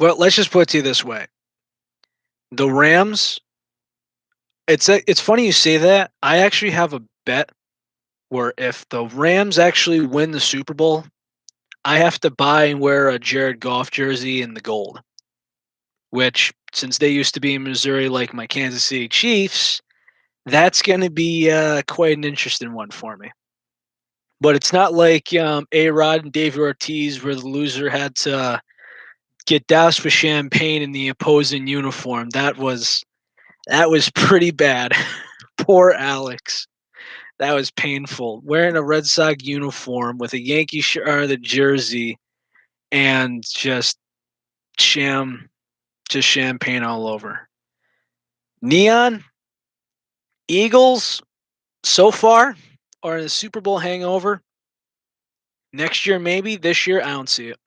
A: Well, let's just put it to you this way: the Rams. It's funny you say that. I actually have a bet where if the Rams actually win the Super Bowl, I have to buy and wear a Jared Goff jersey in the gold. Which, since they used to be in Missouri, like my Kansas City Chiefs, that's going to be quite an interesting one for me. But it's not like A Rod and David Ortiz, where the loser had to get doused with champagne in the opposing uniform. That was pretty bad. Poor Alex. That was painful. Wearing a Red Sox uniform with a Yankee or the jersey and sham, just champagne all over. Neon Eagles so far are in the Super Bowl hangover. Next year, maybe. This year, I don't see it.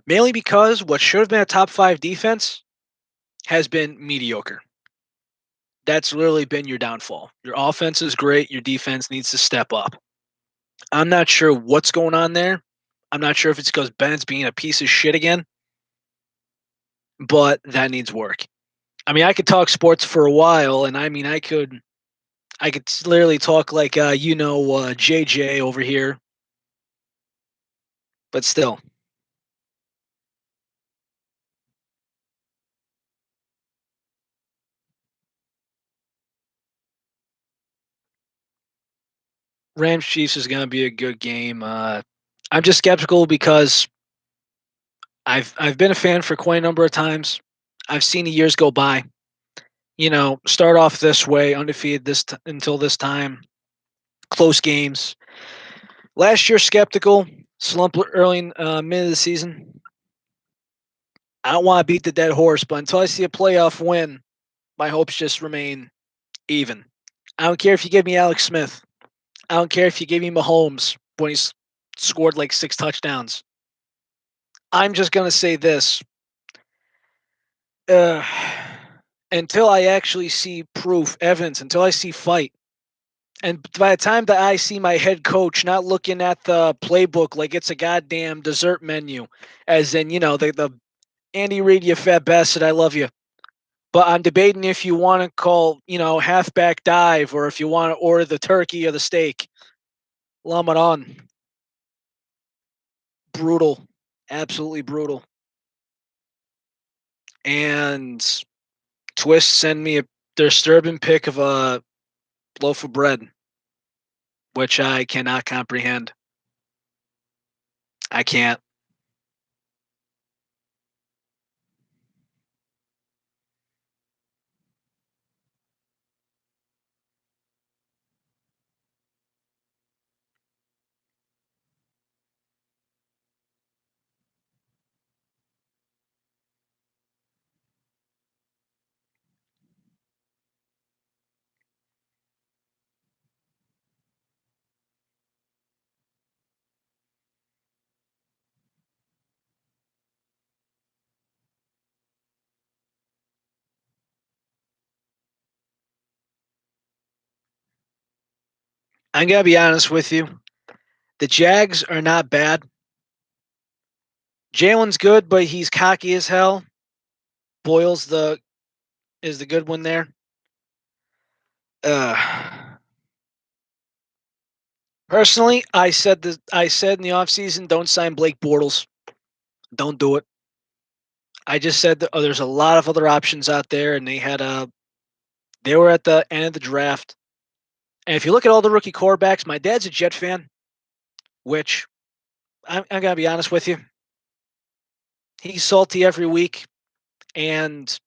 A: Mainly because what should have been a top five defense has been mediocre. That's literally been your downfall. Your offense is great. Your defense needs to step up. I'm not sure what's going on there. I'm not sure if it's because Bennett's being a piece of shit again, but that needs work. I mean, I could talk sports for a while, and I mean, I could literally talk like JJ over here, but still, Rams Chiefs is going to be a good game. I'm just skeptical because I've been a fan for quite a number of times. I've seen the years go by. Start off this way, undefeated until this time, close games. Last year, skeptical, slump early in mid of the season. I don't want to beat the dead horse, but until I see a playoff win, my hopes just remain even. I don't care if you give me Alex Smith. I don't care if you give me Mahomes when he's scored like 6 touchdowns. I'm just gonna say this: uh, until I actually see proof, evidence, until I see fight, and by the time that I see my head coach not looking at the playbook like it's a goddamn dessert menu, as in the Andy Reid, you fat bastard, I love you. But I'm debating if you want to call, halfback dive or if you want to order the turkey or the steak. Ramadan. Brutal. Absolutely brutal. And Twist send me a disturbing pic of a loaf of bread, which I cannot comprehend. I can't. I'm going to be honest with you. The Jags are not bad. Jalen's good, but he's cocky as hell. Boyle's is the good one there. Uh, Personally, I said in the offseason, don't sign Blake Bortles. Don't do it. I just said that there's a lot of other options out there, and they were at the end of the draft. And if you look at all the rookie quarterbacks, my dad's a Jet fan, which I'm gonna be honest with you, he's salty every week. And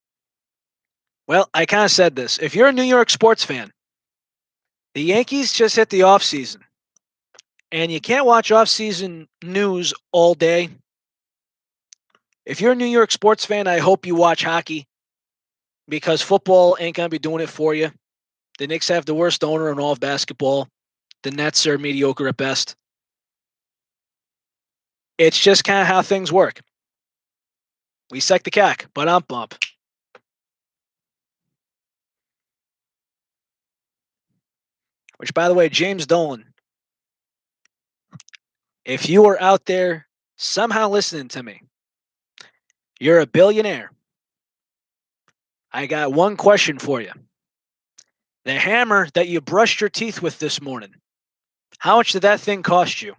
A: well, I kind of said this: if you're a New York sports fan, the Yankees just hit the offseason, and you can't watch offseason news all day. If you're a New York sports fan, I hope you watch hockey because football ain't gonna be doing it for you. The Knicks have the worst owner in all of basketball. The Nets are mediocre at best. It's just kind of how things work. We suck the cack, but I'm bump. Which, by the way, James Dolan, if you are out there somehow listening to me, you're a billionaire. I got one question for you. The hammer that you brushed your teeth with this morning, how much did that thing cost you?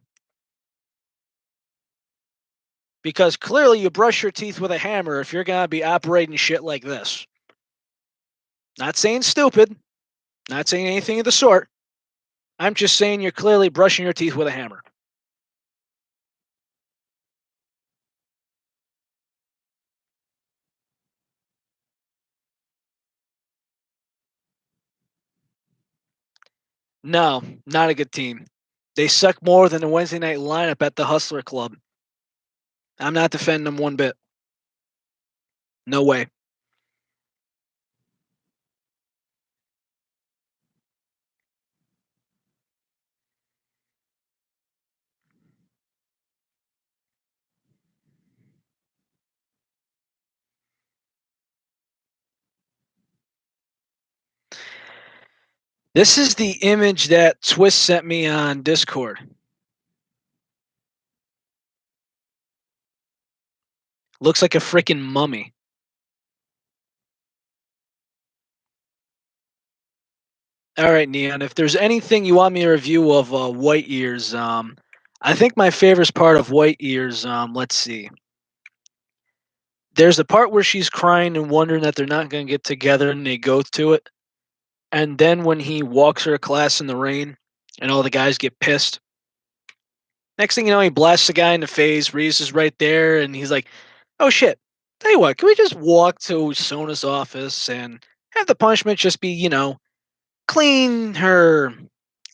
A: Because clearly you brush your teeth with a hammer if you're going to be operating shit like this. Not saying stupid, not saying anything of the sort. I'm just saying you're clearly brushing your teeth with a hammer. No, not a good team. They suck more than the Wednesday night lineup at the Hustler Club. I'm not defending them one bit. No way. This is the image that Twist sent me on Discord. Looks like a freaking mummy. All right, Neon. If there's anything you want me to review of White Ears, I think my favorite part of White Ears, let's see. There's a part where she's crying and wondering that they're not going to get together, and they go to it. And then when he walks her to class in the rain, and all the guys get pissed. Next thing you know, he blasts the guy in the face. Reese is right there, and he's like, "Oh shit! Tell you what, can we just walk to Sona's office and have the punishment just be, clean her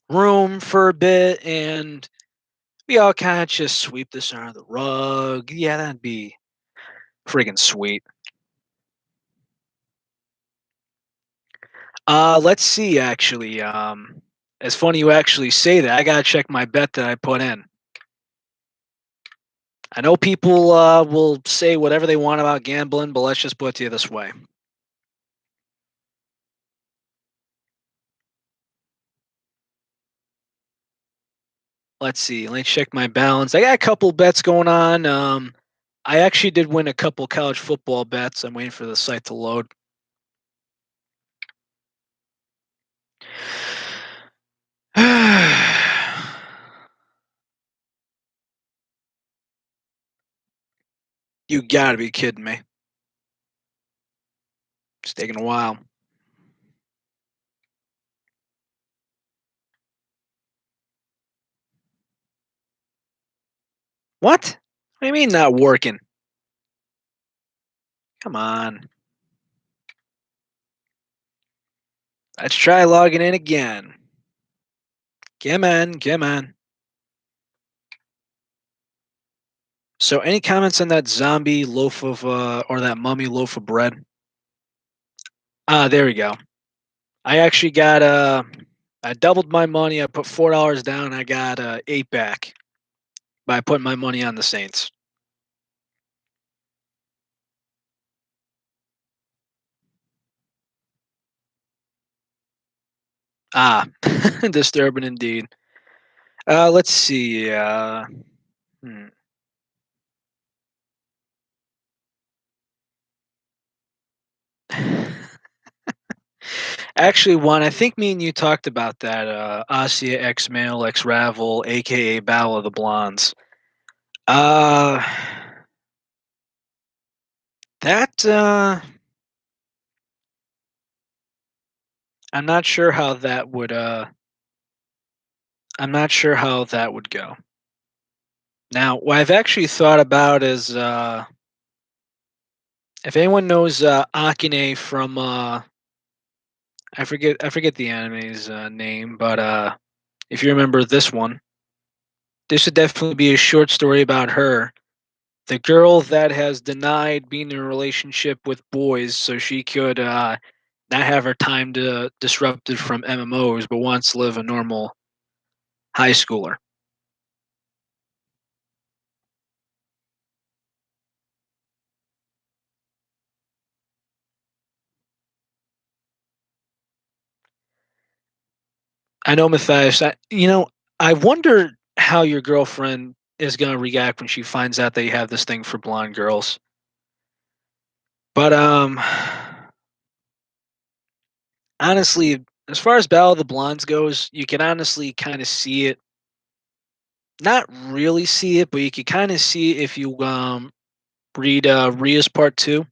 A: room for a bit, and we all kind of just sweep this under the rug. Yeah, that'd be friggin' sweet." Let's see. Actually, it's funny you actually say that. I gotta check my bet that I put in. I know people will say whatever they want about gambling, but let's just put it to you this way. Let's see. Let me check my balance. I got a couple bets going on. I actually did win a couple college football bets. I'm waiting for the site to load. You gotta be kidding me. It's taking a while. What? What do you mean not working? Come on. Let's try logging in again. Come on, come on. So, any comments on that zombie loaf of, or that mummy loaf of bread? Ah, there we go. I actually got, I doubled my money. I put $4 down. I got eight back by putting my money on the Saints. Ah, disturbing indeed. Let's see. Hmm. Actually, one, I think me and you talked about that. Asia X Male X Ravel, aka Battle of the Blondes. Uh, that, I'm not sure how that would, I'm not sure how that would go. Now, what I've actually thought about is, if anyone knows Akane from, I forget the anime's name, but if you remember this one, this should definitely be a short story about her. The girl that has denied being in a relationship with boys so she could not have her time disrupted from MMOs, but wants to live a normal high schooler. I know, Matthias. I wonder how your girlfriend is going to react when she finds out that you have this thing for blonde girls. But honestly, as far as Battle of the Blondes goes, you can honestly kind of see it. Not really see it, but you can kind of see it if you read Ria's part two,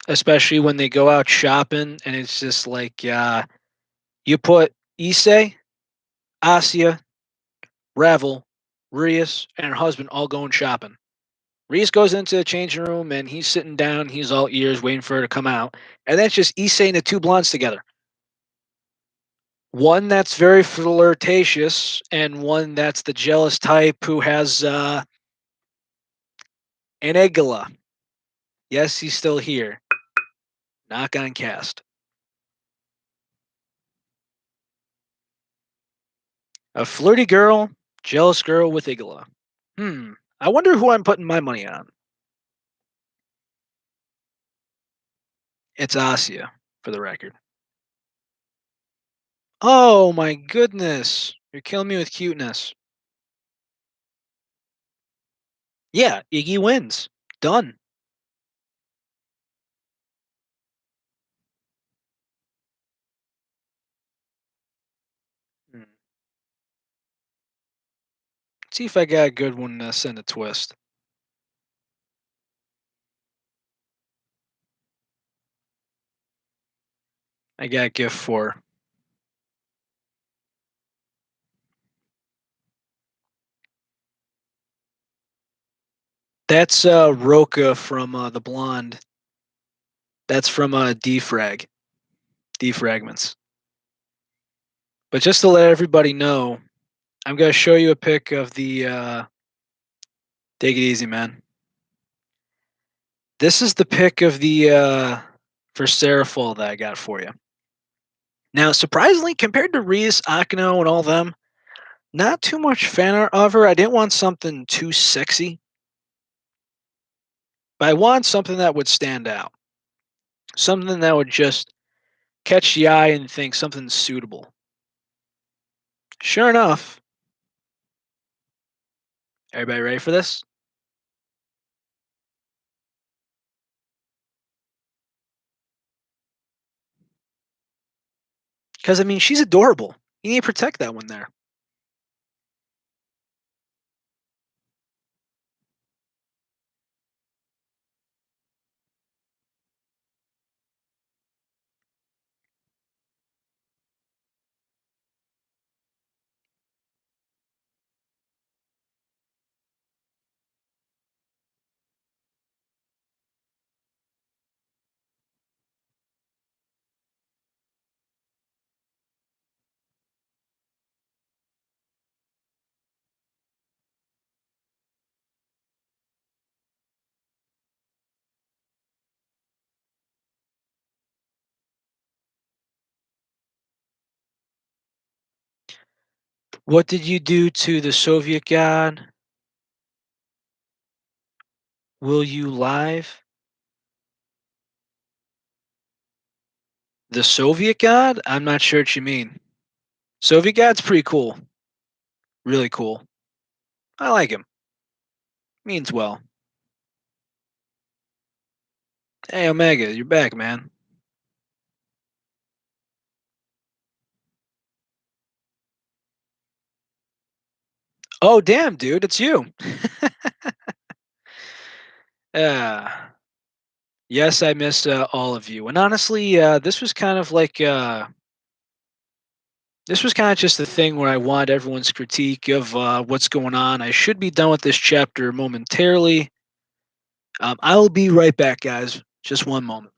A: especially when they go out shopping, and it's just like you put Issei, Asia, Revel, Rias, and her husband all going shopping. Reese goes into the changing room and he's sitting down. He's all ears, waiting for her to come out. And that's just Issei and the two blondes together. One that's very flirtatious, and one that's the jealous type who has Anegula. Yes, he's still here. Knock on cast. A flirty girl, jealous girl with Igula. Hmm. I wonder who I'm putting my money on. It's Asia, for the record. Oh my goodness. You're killing me with cuteness. Yeah, Iggy wins. Done. Hmm. See if I got a good one to send a twist. I got gift for. That's Roca from the Blonde. That's from Defragments. But just to let everybody know, I'm gonna show you a pic of the. Take it easy, man. This is the pic of the for Serafall that I got for you. Now, surprisingly, compared to Reese, Akino, and all them, not too much fan art of her. I didn't want something too sexy, but I want something that would stand out, something that would just catch the eye and think something suitable. Sure enough, everybody ready for this? Because I mean, she's adorable. You need to protect that one there. What did you do to the Soviet god? Will you live? The Soviet god? I'm not sure what you mean. Soviet god's pretty cool. Really cool. I like him. Means well. Hey, Omega, you're back, man. Oh, damn, dude, it's you. uh, yes, I miss all of you. And honestly, this was kind of just the thing where I want everyone's critique of what's going on. I should be done with this chapter momentarily. I will be right back, guys. Just one moment.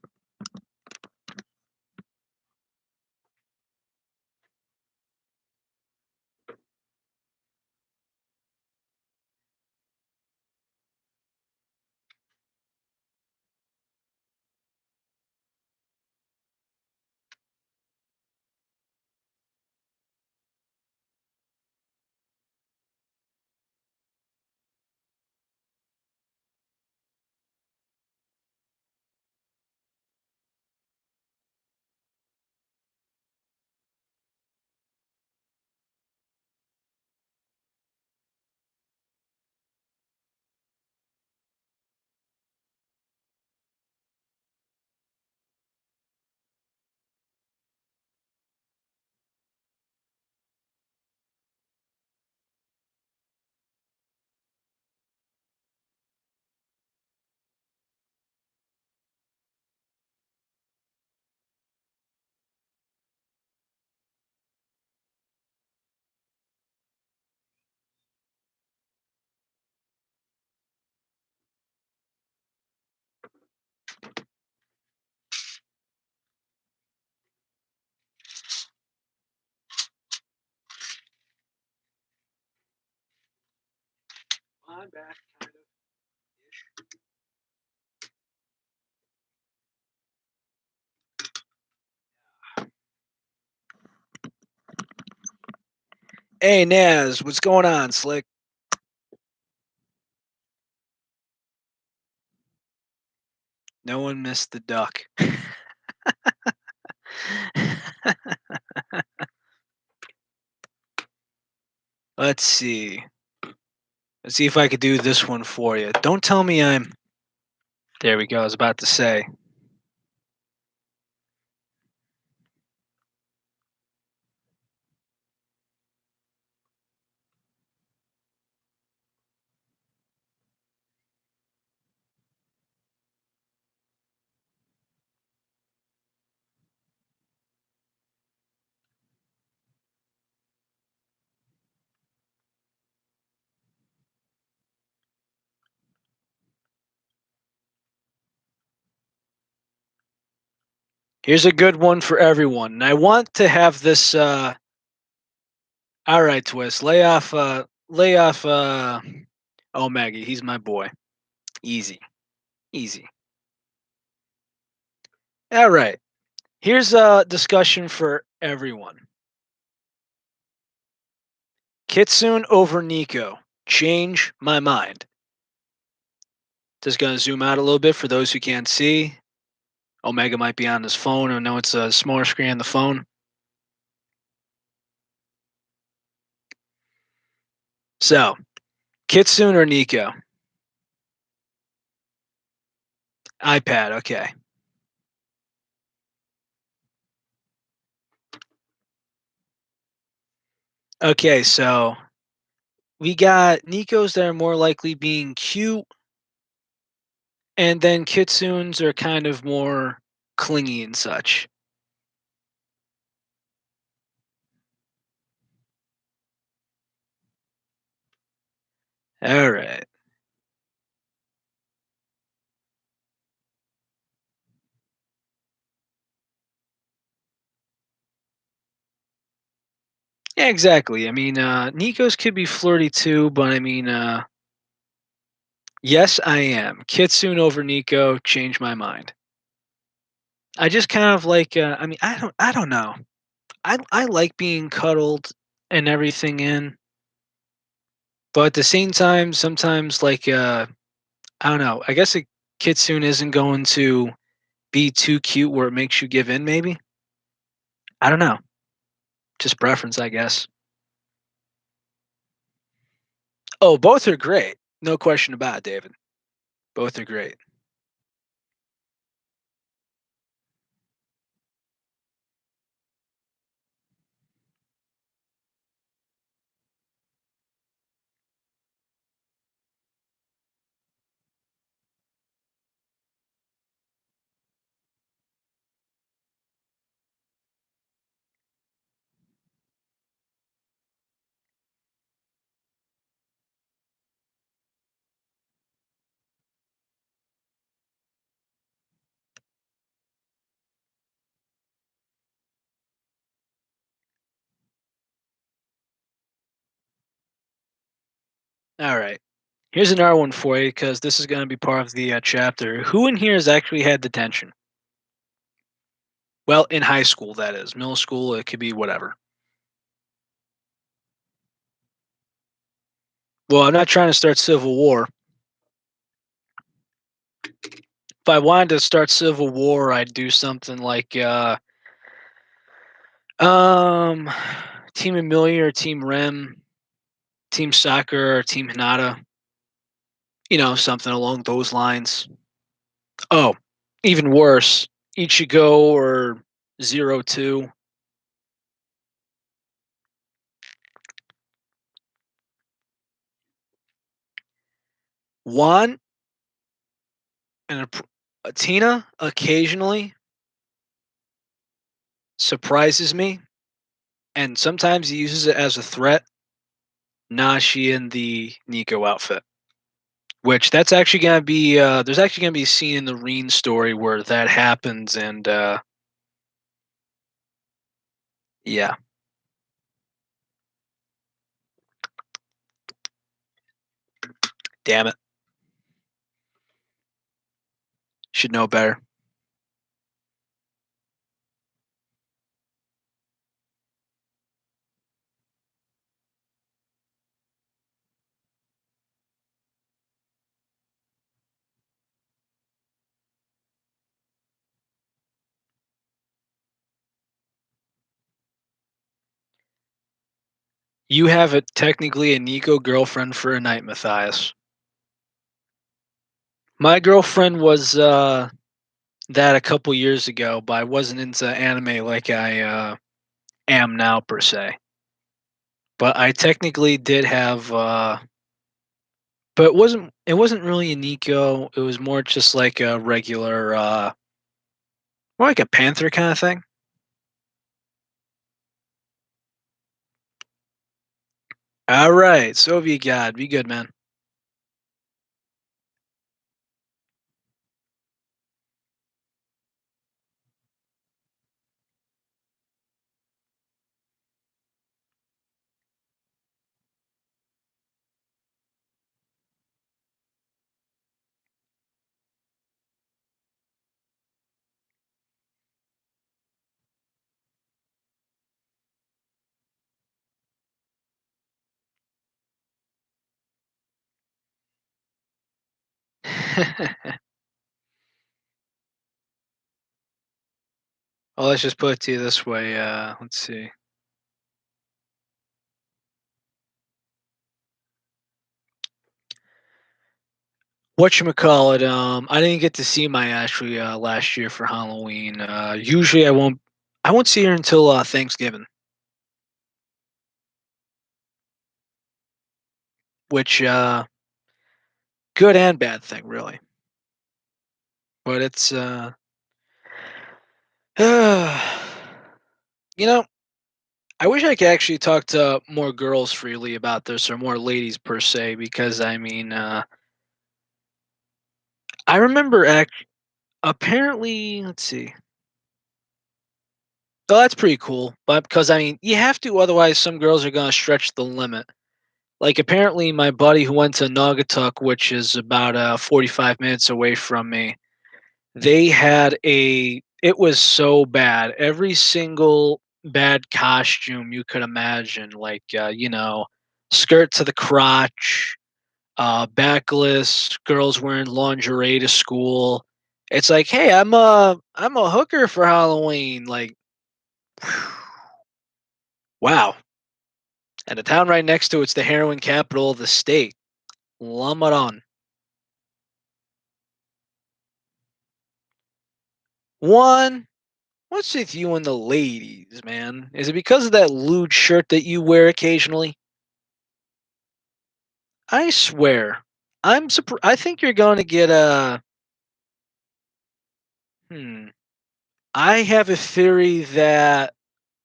A: I'm back, kind of. Hey, Naz, what's going on, Slick? No one missed the duck. Let's see. Let's see if I could do this one for you. Don't tell me I'm. There we go. I was about to say. Here's a good one for everyone. And I want to have this. All right, Twist. Lay off. Oh, Maggie. He's my boy. Easy. Easy. All right. Here's a discussion for everyone. Kitsune over Nico. Change my mind. Just gonna zoom out a little bit for those who can't see. Omega might be on his phone, or no, it's a smaller screen on the phone. So, Kitsune or Nico? iPad, okay. Okay, so we got Nikos that are more likely being cute, and then Kitsunes are kind of more clingy and such. All right. Yeah, exactly. I mean, Nikos could be flirty too, but I mean, yes, I am. Kitsune over Nico, change my mind. I just kind of like, I mean, I don't know. I like being cuddled and everything in, but at the same time, sometimes like, I don't know. I guess a Kitsune isn't going to be too cute where it makes you give in. Maybe I don't know. Just preference, I guess. Oh, both are great. No question about it, David. Both are great. All right. Here's another one for you because this is going to be part of the chapter. Who in here has actually had detention? Well, in high school, that is. Middle school, it could be whatever. Well, I'm not trying to start civil war. If I wanted to start civil war, I'd do something like um, Team Amelia or Team Rem, Team Soccer or Team Hinata. Something along those lines. Oh, even worse, Ichigo or 02. Juan and Tina occasionally surprises me, and sometimes he uses it as a threat. Nashi in the Nico outfit. Which that's actually gonna be there's actually gonna be a scene in the Reen story where that happens, and yeah, damn it, should know better. You have a technically a Nico girlfriend for a night, Matthias. My girlfriend was that a couple years ago, but I wasn't into anime like I am now per se. But I technically did have but it wasn't really a Nico. It was more just like a regular more like a panther kind of thing. All right, Soviet God, be good, man. Well, let's just put it to you this way. Let's see. Whatchamacallit, I didn't get to see my Ashley last year for Halloween. Usually I won't see her until Thanksgiving, which good and bad thing really. But it's you know, I wish I could actually talk to more girls freely about this or more ladies per se because I mean, I remember apparently, let's see. Oh, that's pretty cool. But because I mean, you have to, otherwise some girls are gonna stretch the limit. Like apparently, my buddy who went to Naugatuck, which is about 45 minutes away from me, they had a. It was so bad. Every single bad costume you could imagine, like skirt to the crotch, backless, girls wearing lingerie to school. It's like, hey, I'm a hooker for Halloween. Like, wow. And the town right next to it's the heroin capital of the state. Lamaron. One, what's with you and the ladies, man? Is it because of that lewd shirt that you wear occasionally? I swear, I'm surprised. I think you're going to get a. Hmm. I have a theory that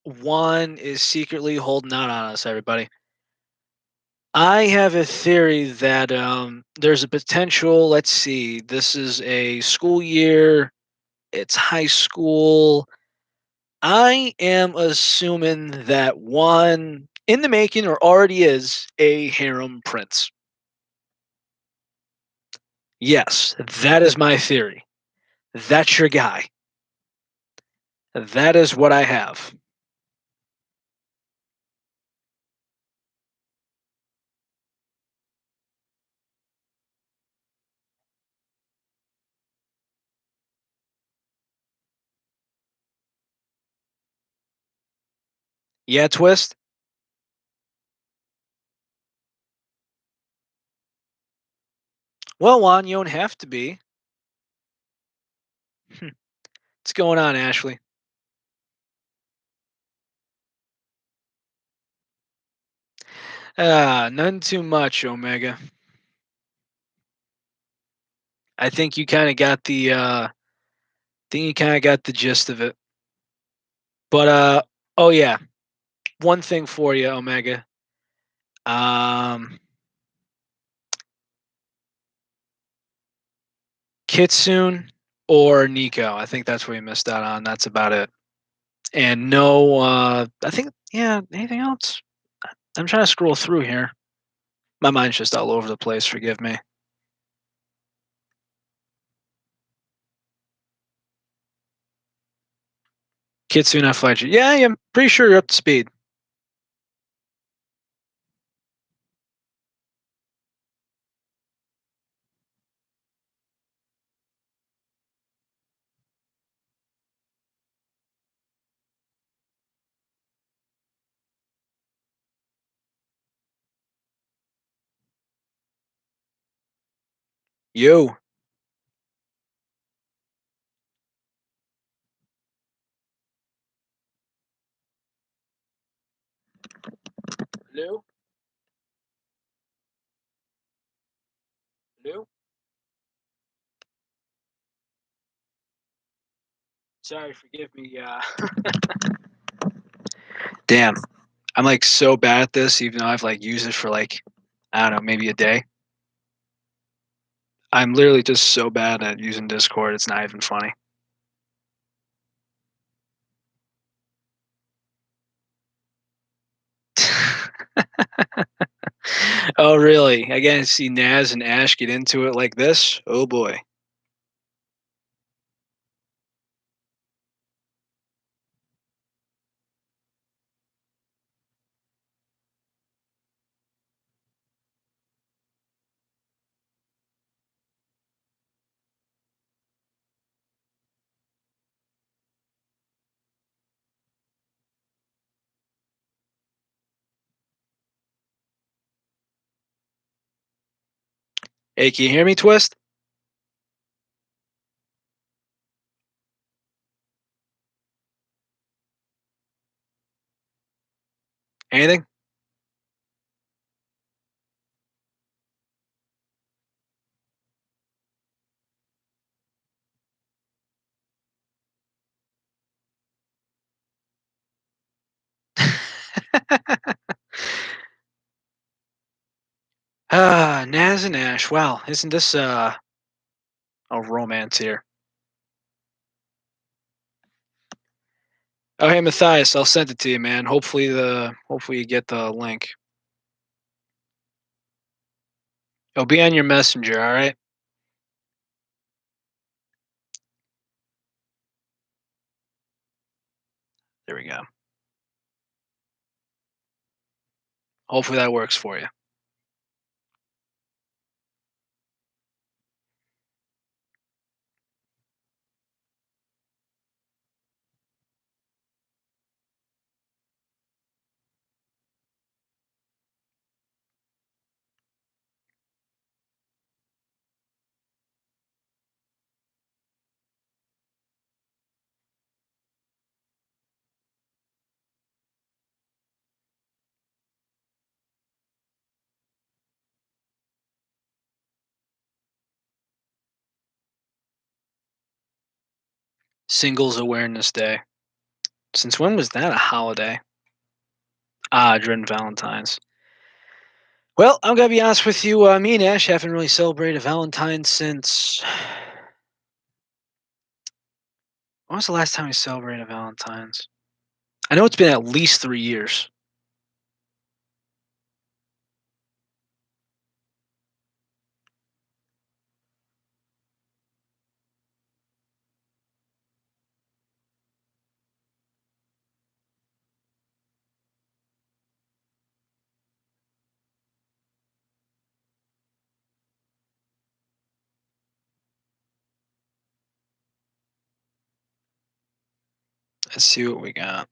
A: one is secretly holding out on us, everybody. I have a theory that there's a potential. Let's see. This is a school year. It's high school. I am assuming that one in the making or already is a harem prince. Yes, that is my theory. That's your guy. That is what I have. Yeah, twist. Well, Juan, you don't have to be. What's going on, Ashley? None too much, Omega. I think you kind of got the. Think you kind of got the gist of it. But oh yeah, one thing for you, Omega. Um, Kitsune or Nico. I think that's what we missed out on. That's about it. And no, I think yeah. Anything else? I'm trying to scroll through here. My mind's just all over the place. Forgive me. Kitsune Fletcher. Yeah, yeah, I'm pretty sure you're up to speed. Yo. Hello? Hello? Sorry, forgive me. Damn. I'm like so bad at this, even though I've like used it for like, I don't know, maybe a day. I'm literally just so bad at using Discord, it's not even funny. Oh, really? I gotta see Naz and Ash get into it like this? Oh boy. Hey, can you hear me, Twist? Anything? Ah, Naz and Ash. Wow, isn't this a romance here? Oh, hey Matthias, I'll send it to you, man. Hopefully you get the link. It'll be on your messenger, all right? There we go. Hopefully that works for you. Singles Awareness Day. Since when was that a holiday? Ah, during Valentine's. Well, I'm gonna be honest with you. Me and Ash haven't really celebrated Valentine's since. When was the last time we celebrated Valentine's? I know it's been at least 3 years. Let's see what we got.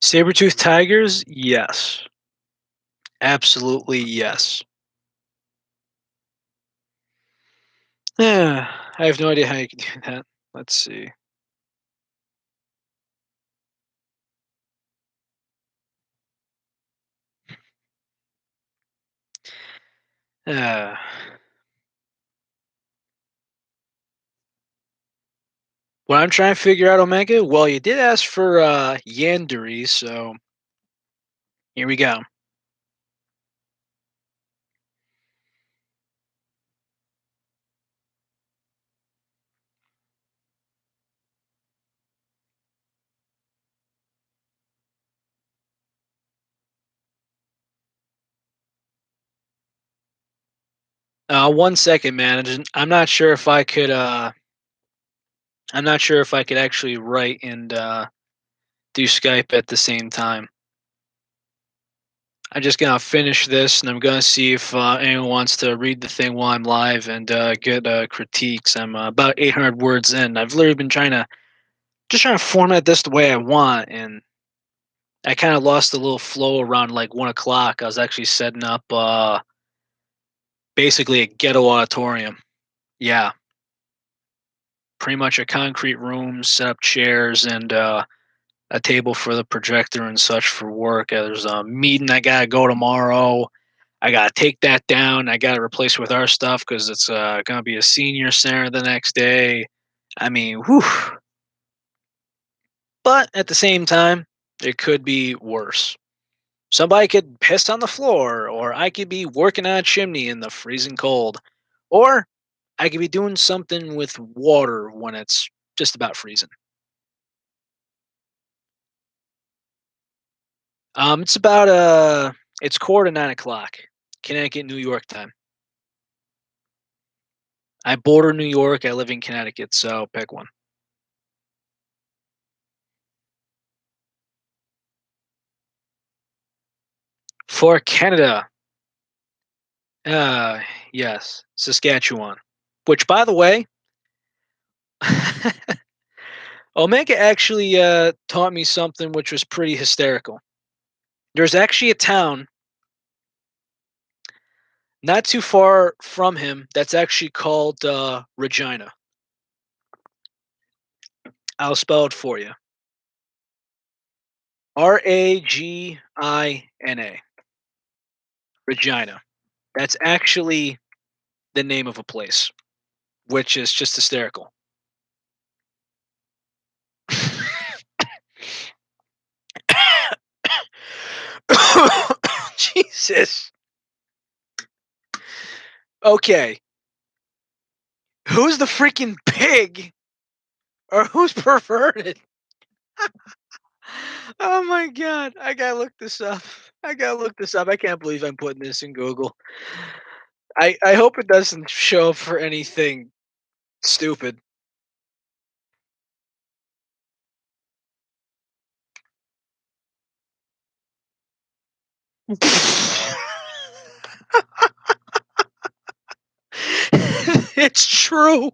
A: Saber-tooth tigers? Yes. Absolutely yes. Yeah, I have no idea how you can do that. Let's see. Uh, what I'm trying to figure out, Omega, well, you did ask for Yandere, so here we go. One second, man. I'm not sure if I could. I'm not sure if I could actually write and do Skype at the same time. I'm just gonna finish this, and I'm gonna see if anyone wants to read the thing while I'm live and get critiques. I'm about 800 words in. I've literally been trying to format this the way I want, and I kind of lost a little flow around like 1 o'clock. I was actually setting up basically a ghetto auditorium. Yeah, pretty much a concrete room, set up chairs and a table for the projector and such for work. There's a meeting I gotta go tomorrow. I gotta take that down. I gotta replace it with our stuff because it's gonna be a senior center the next day. I mean, whew. But at the same time, it could be worse. Somebody could piss on the floor, or I could be working on a chimney in the freezing cold, or I could be doing something with water when it's just about freezing. It's about it's quarter to 9 o'clock, Connecticut, New York time. I border New York. I live in Connecticut, so pick one. For Canada, uh, yes, Saskatchewan. Which, by the way, Omega actually taught me something which was pretty hysterical. There's actually a town not too far from him that's actually called Regina. I'll spell it for you. Ragina. Regina. That's actually the name of a place, which is just hysterical. Jesus. Okay. Who's the freaking pig? Or who's perverted? Oh my god. I gotta look this up. I gotta look this up. I can't believe I'm putting this in Google. I hope it doesn't show up for anything stupid. It's true.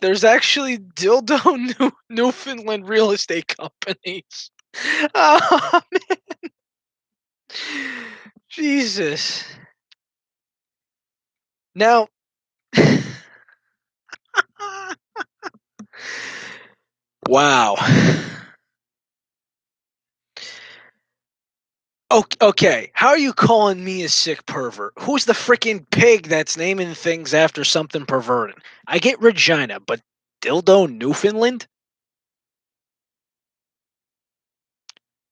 A: There's actually dildo Newfoundland real estate companies. Oh, Jesus. Now, wow. Okay, how are you calling me a sick pervert? Who's the freaking pig that's naming things after something perverted? I get Regina, but dildo Newfoundland?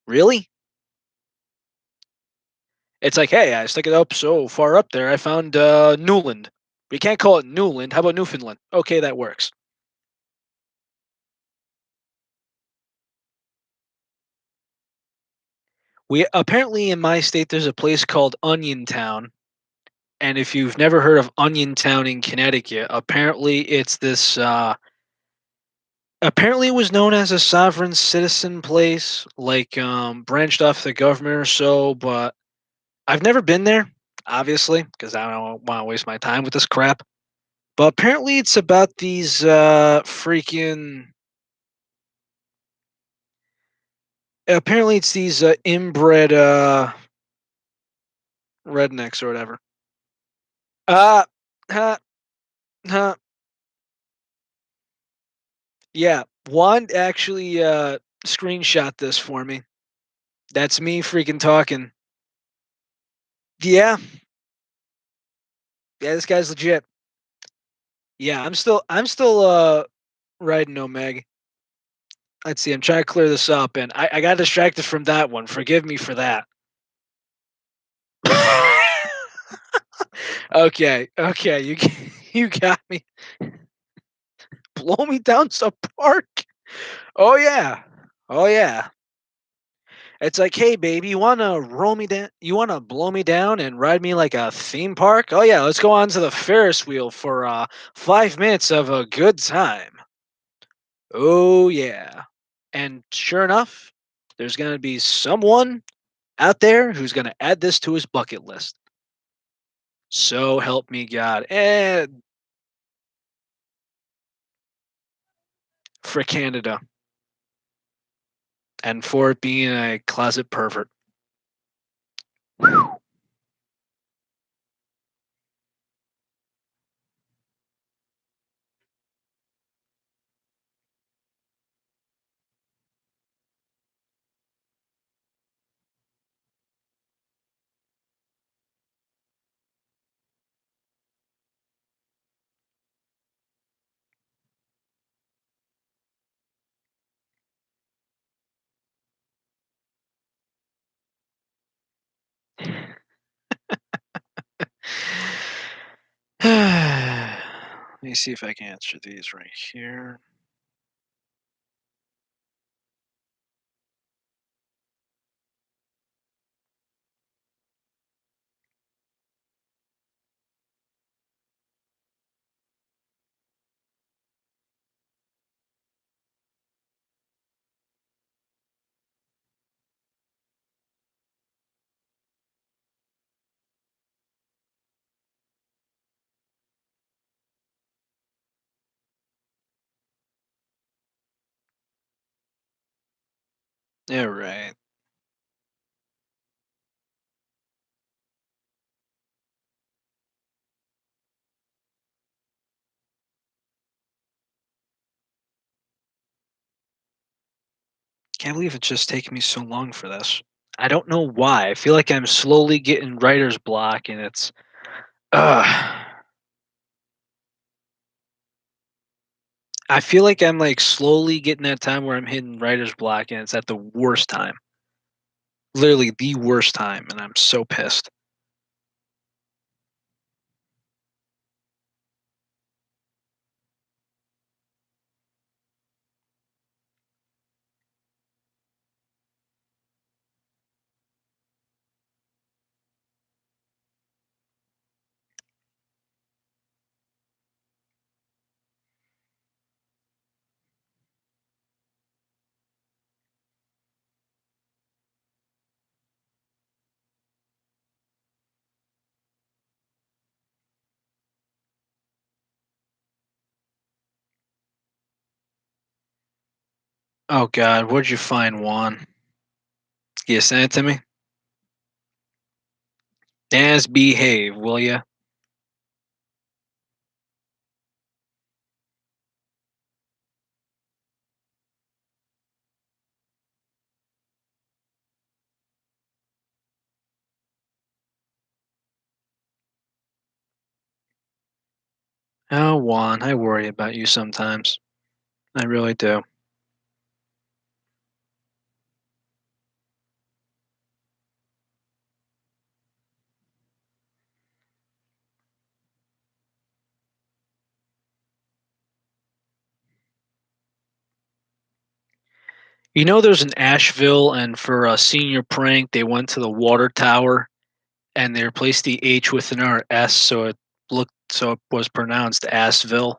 A: Really? It's like, hey, I stuck it up so far up there, I found Newland. We can't call it Newland. How about Newfoundland? Okay, that works. We apparently in my state there's a place called Onion Town, and if you've never heard of Onion Town in Connecticut, apparently it's this. Apparently, it was known as a sovereign citizen place, like branched off the government or so. But I've never been there, obviously, because I don't want to waste my time with this crap. But apparently, it's about these freaking. Apparently, it's these inbred rednecks or whatever. Uh, huh, huh. Yeah, Juan actually screenshot this for me. That's me freaking talking. Yeah, yeah, this guy's legit. Yeah, I'm still riding Omeg. Let's see, I'm trying to clear this up and I got distracted from that one. Forgive me for that. Okay, okay, you got me. Blow me down some park. Oh yeah. Oh yeah. It's like, "Hey, baby, you wanna roll me down? You wanna blow me down and ride me like a theme park? Oh yeah, let's go on to the Ferris wheel for 5 minutes of a good time." Oh yeah, and sure enough, there's gonna be someone out there who's gonna add this to his bucket list. So help me God, and for Canada, and for it being a closet pervert. Let me see if I can answer these right here. Yeah, right. Can't believe it's just taking me so long for this. I don't know why. I feel like I'm slowly getting writer's block, and it's ugh. I feel like I'm like slowly getting that time where I'm hitting writer's block, and it's at the worst time. Literally the worst time, and I'm so pissed. Oh God, where'd you find Juan? You send it to me? As behave, will ya? Oh, Juan, I worry about you sometimes. I really do. You know, there's an Asheville, and for a senior prank, they went to the water tower and they replaced the H with an S, so it was pronounced Assville.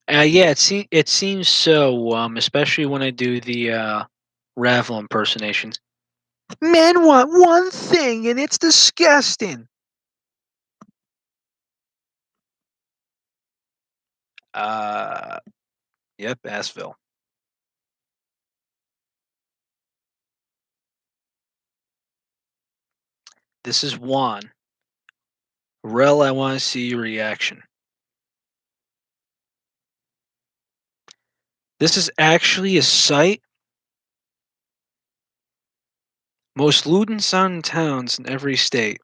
A: Yeah, it seems so. Especially when I do the Ravel impersonations. Men want one thing, and it's disgusting. Uh, yep, Assville. This is Juan. Rel, I want to see your reaction. This is actually a site. Most lewd and sounding towns in every state.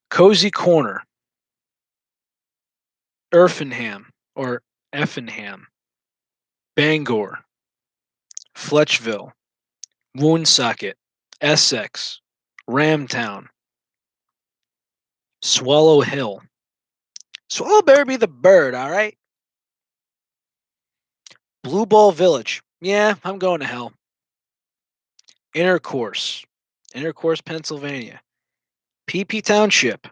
A: Cozy Corner, Erfinham, or Effingham, Bangor, Fletchville, Woonsocket, Essex, Ramtown, Swallow Hill. Swallow better be the bird, all right? Blue Ball Village. Yeah, I'm going to hell. Intercourse, Intercourse, Pennsylvania. PP Township.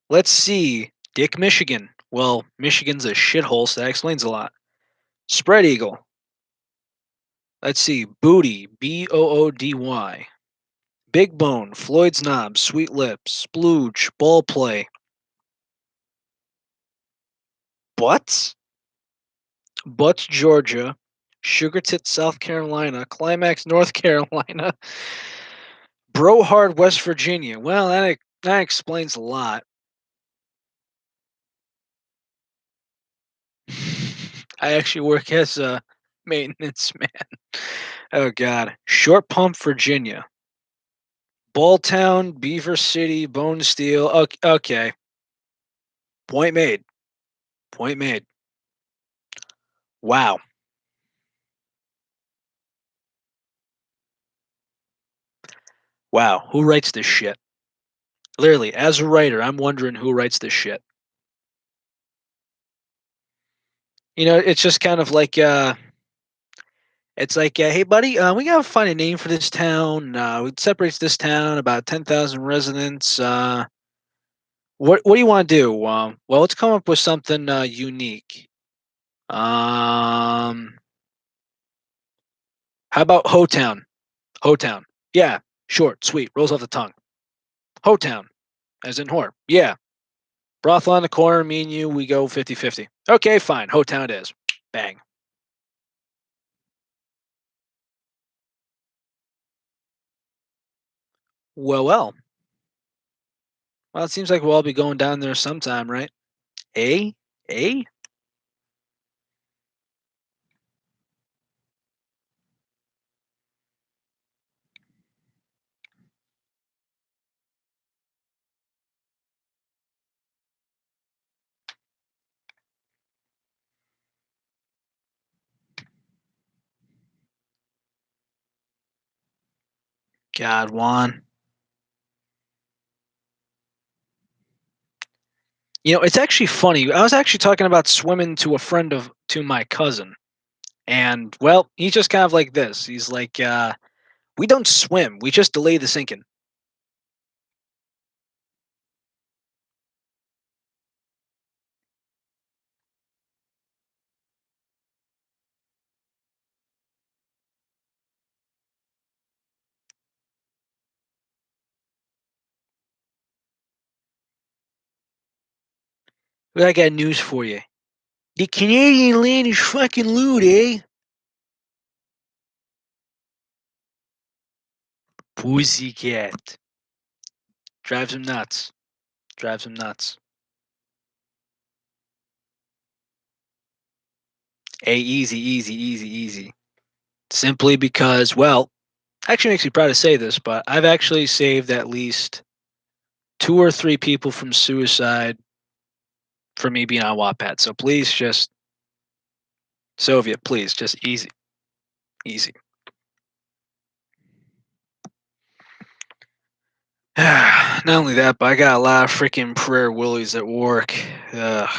A: Let's see. Dick, Michigan. Well, Michigan's a shithole, so that explains a lot. Spread Eagle. Let's see. Booty. Boody. Big Bone. Floyd's Knob. Sweet Lips. Splooge. Ball Play. Butts? Butts, Georgia. Sugar Tits, South Carolina. Climax, North Carolina. Brohard, West Virginia. Well, that explains a lot. I actually work as a maintenance man. Oh God. Short Pump, Virginia. Balltown, Beaver City, Bone Steel. Okay, okay. Point made. Point made. Wow. Wow. Who writes this shit? Literally, as a writer, I'm wondering who writes this shit. You know, it's just kind of like it's like, hey buddy, we gotta find a name for this town. It separates this town about 10,000 residents. What do you want to do? Well, let's come up with something unique. Um, how about Hotown? Hotown. Yeah, short, sweet, rolls off the tongue. Hotown, as in whore. Yeah. Brothel on the corner, me and you, we go 50-50. Okay, fine. Hotown it is. Bang. Well, well. Well, it seems like we'll all be going down there sometime, right? A? A? God, Juan. You know, it's actually funny. I was actually talking about swimming to my cousin. And, well, he's just kind of like this. He's like, we don't swim. We just delay the sinking. Well, I got news for you. The Canadian land is fucking lewd, eh? Pussycat. Drives him nuts. Drives him nuts. Hey, easy, easy, easy, easy. Simply because, well, actually makes me proud to say this, but I've actually saved at least two or three people from suicide for me being on Wattpad. So please just, Soviet, please, just easy, easy. Not only that, but I got a lot of freaking prayer willies at work. Ugh.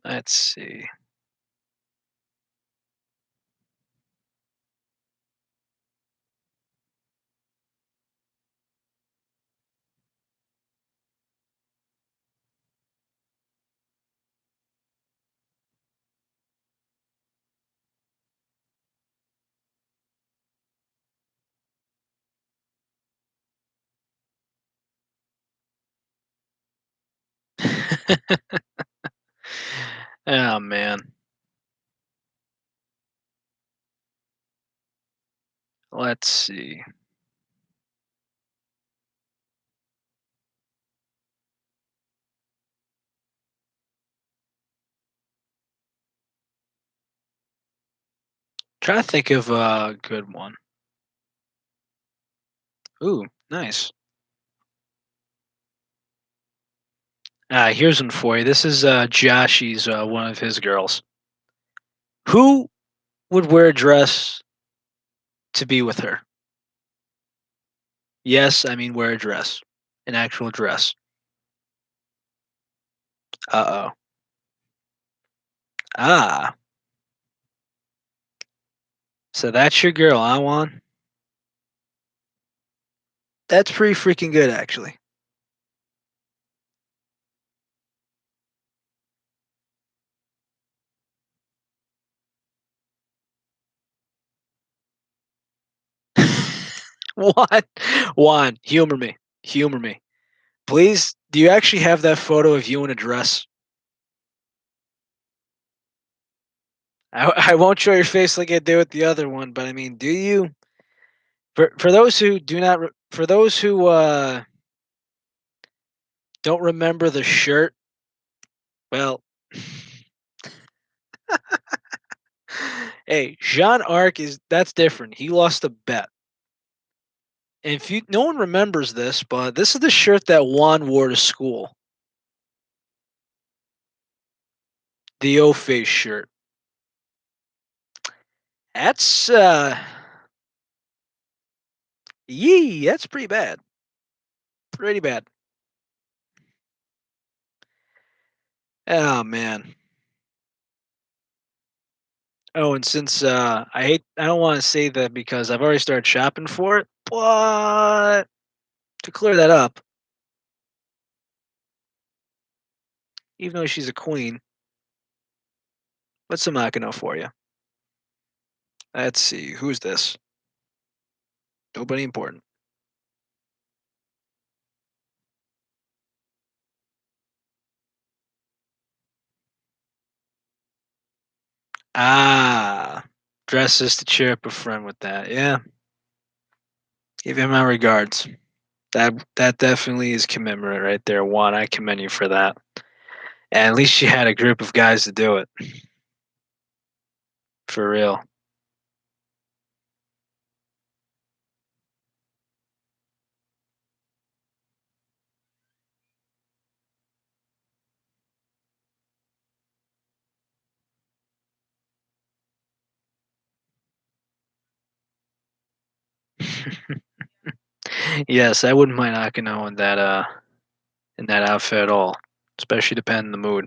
A: Let's see. Oh man. Let's see. Trying to think of a good one. Ooh, nice. Here's one for you. This is Joshy's one of his girls. Who would wear a dress to be with her? Yes, I mean wear a dress. An actual dress. Uh-oh. Ah, so that's your girl, huh, Juan? That's pretty freaking good, actually. Juan, Juan, humor me. Humor me. Please, do you actually have that photo of you in a dress? I won't show your face like I did with the other one, but I mean, do you? For those who do not, for those who don't remember the shirt, well, hey, Jean Arc is that's different. He lost a bet. And if you, no one remembers this, but this is the shirt that Juan wore to school. The O face shirt. That's yee, that's pretty bad. Pretty bad. Oh man. Oh, and since I don't want to say that because I've already started shopping for it, but to clear that up, even though she's a queen, what's some Akino for you? Let's see, who's this? Nobody important. Ah, dresses to cheer up a friend with that. Yeah, give him my regards. That definitely is commemorative right there. Juan, I commend you for that. And at least you had a group of guys to do it. For real. Yes, I wouldn't mind Akino in that outfit at all, especially depending on the mood.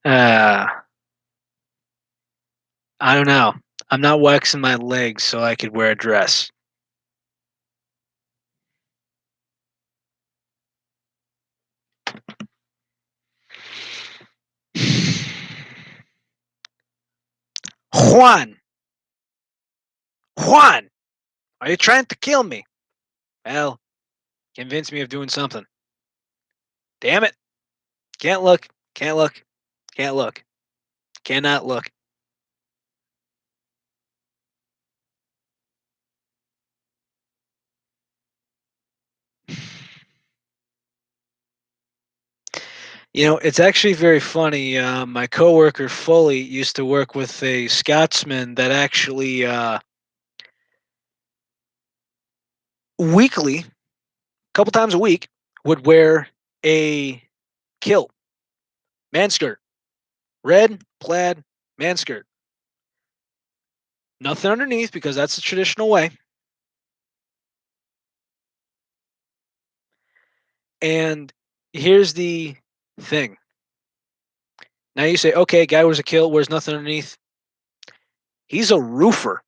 A: uh, I don't know. I'm not waxing my legs so I could wear a dress. Juan, Juan, are you trying to kill me? Well, convince me of doing something. Damn it. Can't look. Can't look. Can't look. Cannot look. You know, it's actually very funny. My coworker Foley used to work with a Scotsman that actually weekly, a couple times a week, would wear a kilt, man skirt, red plaid man skirt. Nothing underneath because that's the traditional way. And here's the thing. Now you say, okay, guy wears a kilt, wears nothing underneath. He's a roofer.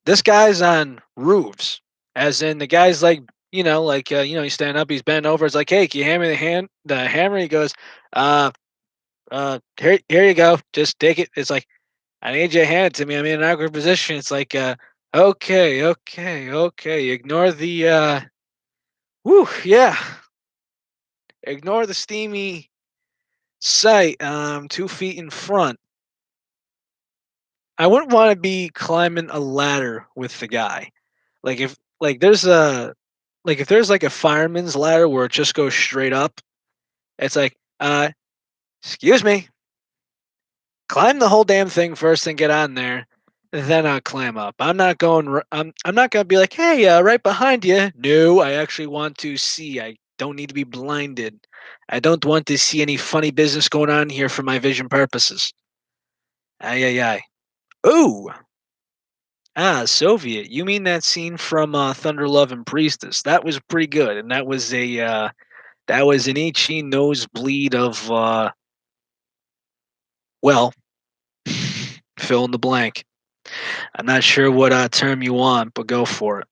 A: This guy's on roofs, as in the guy's like, you stand up, he's bent over. It's like, hey, can you hand me the hammer? He goes, uh, here you go. Just take it. It's like, I need you to hand it to me. I'm in an awkward position. It's like, okay. Ignore the, yeah. Ignore the steamy sight. 2 feet in front. I wouldn't want to be climbing a ladder with the guy. Like if like there's a like if there's like a fireman's ladder where it just goes straight up, it's like, excuse me, climb the whole damn thing first and get on there, then I'll climb up. I'm not going. I'm not gonna be like, hey, right behind you. No, I actually want to see. I don't need to be blinded. I don't want to see any funny business going on here for my vision purposes. Ay ay ay. Ooh. Soviet. You mean that scene from Thunder Love and Priestess? That was pretty good, and that was an itchy nosebleed of well, fill in the blank. I'm not sure what term you want, but go for it.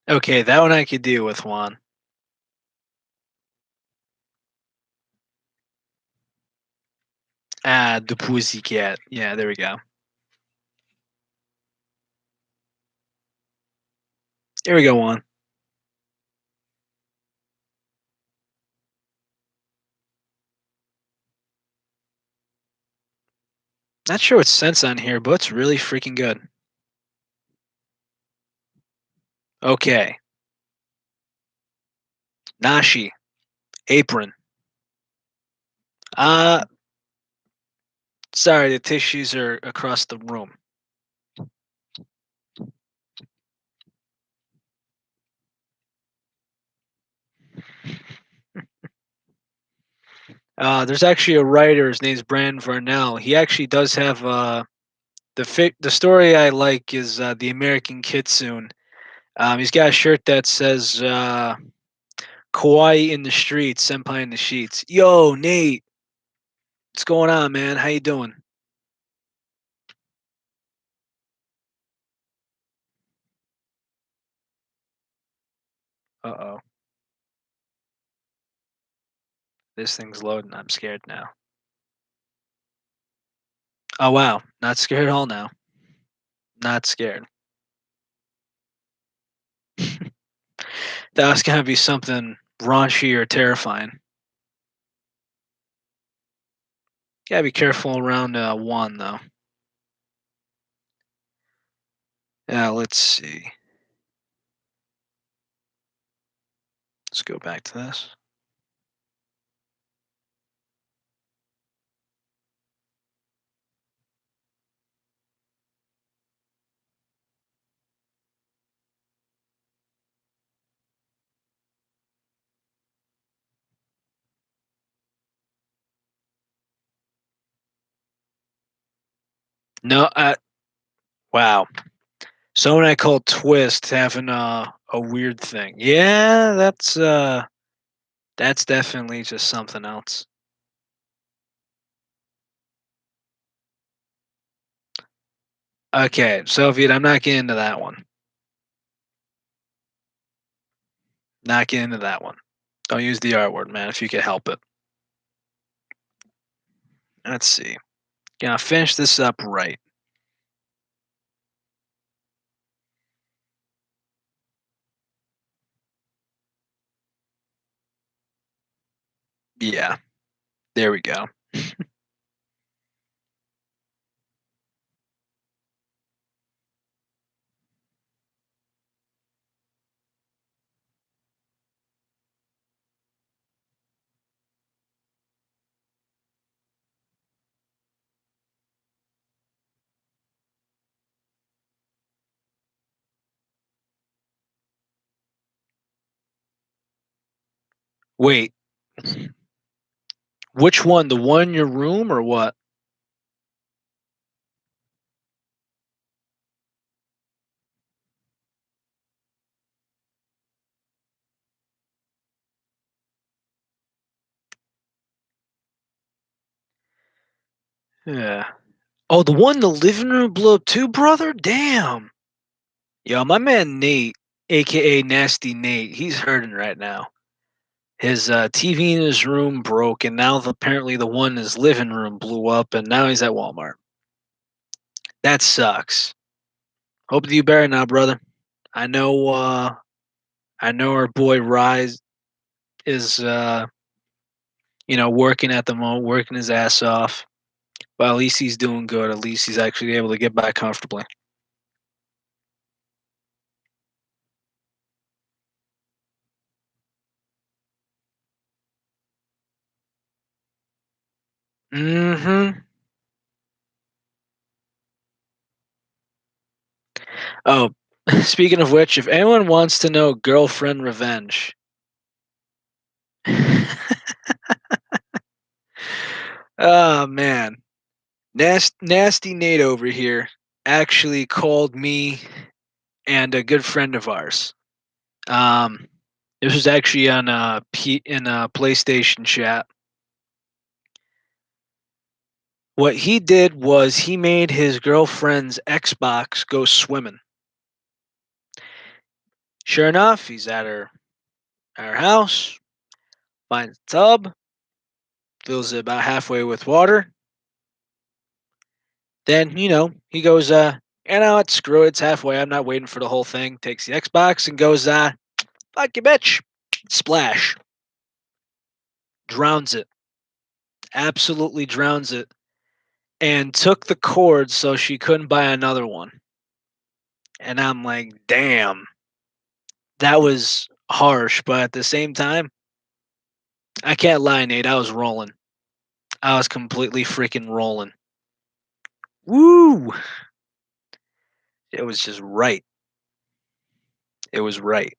A: Okay, that one I could deal with, Juan. The Pussycat. Yeah, there we go. There we go, Juan. Not sure what sense on here, but it's really freaking good. Okay, Nashi apron. Uh, sorry, the tissues are across the room. There's actually a writer. His name's Brandon Varnell. He actually does have the story I like is the American Kitsune. He's got a shirt that says "Kawaii in the streets, senpai in the sheets." Yo, Nate, what's going on, man? How you doing? Uh-oh, this thing's loading. I'm scared now. Oh wow, not scared at all now. Not scared. That was gonna be something raunchy or terrifying. Gotta be careful around one though. Yeah, let's see. Let's go back to this. No, wow. Someone I call Twist having a weird thing. Yeah, that's definitely just something else. Okay, Soviet, I'm not getting into that one. Not getting into that one. Don't use the R word, man, if you can help it. Let's see. Gonna finish this up right. Yeah, there we go. Wait, which one? The one in your room or what? Yeah. Oh, the one in the living room blew up too, brother? Damn. Yo, my man Nate, aka Nasty Nate, he's hurting right now. His TV in his room broke, and now apparently the one in his living room blew up, and now he's at Walmart. That sucks. Hope that you better now, brother. I know. I know our boy Rise is, working at the moment, working his ass off. But at least he's doing good. At least he's actually able to get by comfortably. Mm-hmm. Oh, speaking of which, if anyone wants to know girlfriend revenge, oh man, nasty Nate over here actually called me and a good friend of ours. Um, this was actually on in a PlayStation chat. What he did was he made his girlfriend's Xbox go swimming. Sure enough, he's at her house, finds a tub, fills it about halfway with water. Then, he goes, what, screw it, it's halfway. I'm not waiting for the whole thing. Takes the Xbox and goes, fuck you, bitch. Splash. Drowns it. Absolutely drowns it. And took the cord so she couldn't buy another one. And I'm like, damn, that was harsh. But at the same time, I can't lie, Nate. I was rolling. I was completely freaking rolling. Woo! It was just right. It was right.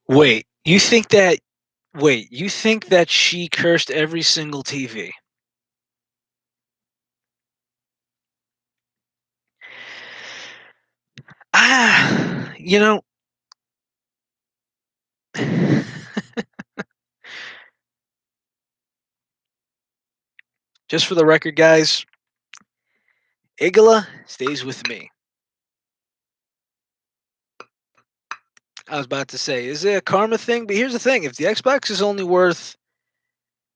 A: Wait, you think that Wait, you think that she cursed every single TV? You know, just for the record, guys, Igala stays with me. I was about to say, is it a karma thing? But here's the thing: if the Xbox is only worth,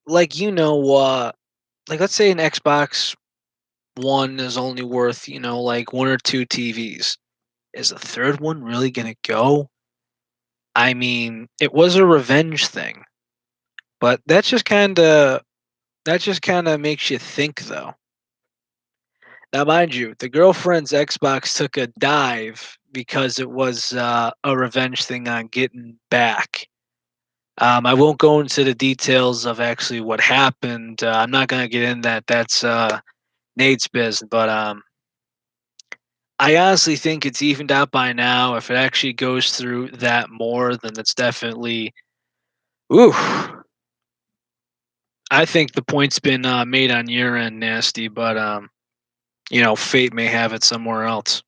A: like like let's say an Xbox One is only worth, like one or two TVs, is the third one really gonna go? I mean, it was a revenge thing, but that just kind of makes you think, though. Now, mind you, the girlfriend's Xbox took a dive because it was a revenge thing on getting back. I won't go into the details of actually what happened. I'm not gonna get in that. That's Nate's biz. But I honestly think it's evened out by now. If it actually goes through that more, then it's definitely. Ooh, I think the point's been made on your end, nasty. But fate may have it somewhere else.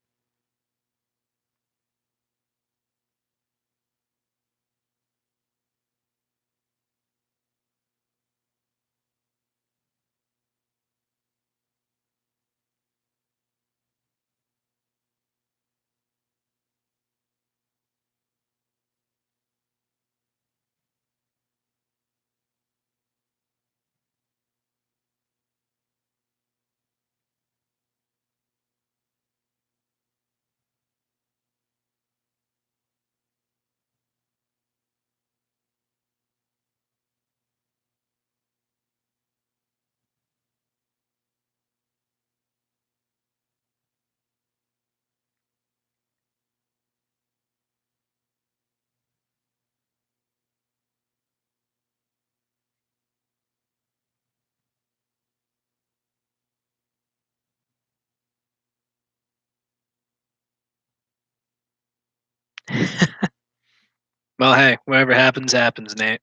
A: Well, hey, whatever happens, happens, Nate.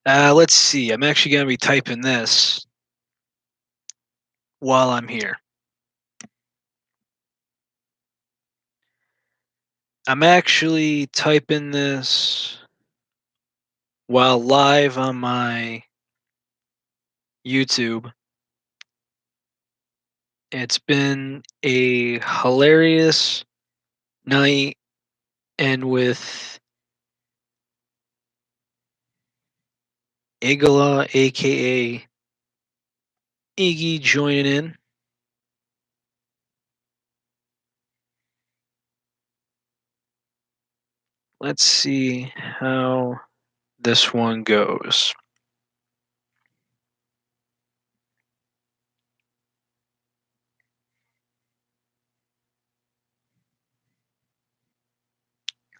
A: Let's see. I'm actually going to be typing this while I'm here. I'm actually typing this while live on my YouTube. It's been a hilarious night, and with Igala, aka Iggy, joining in. Let's see how this one goes.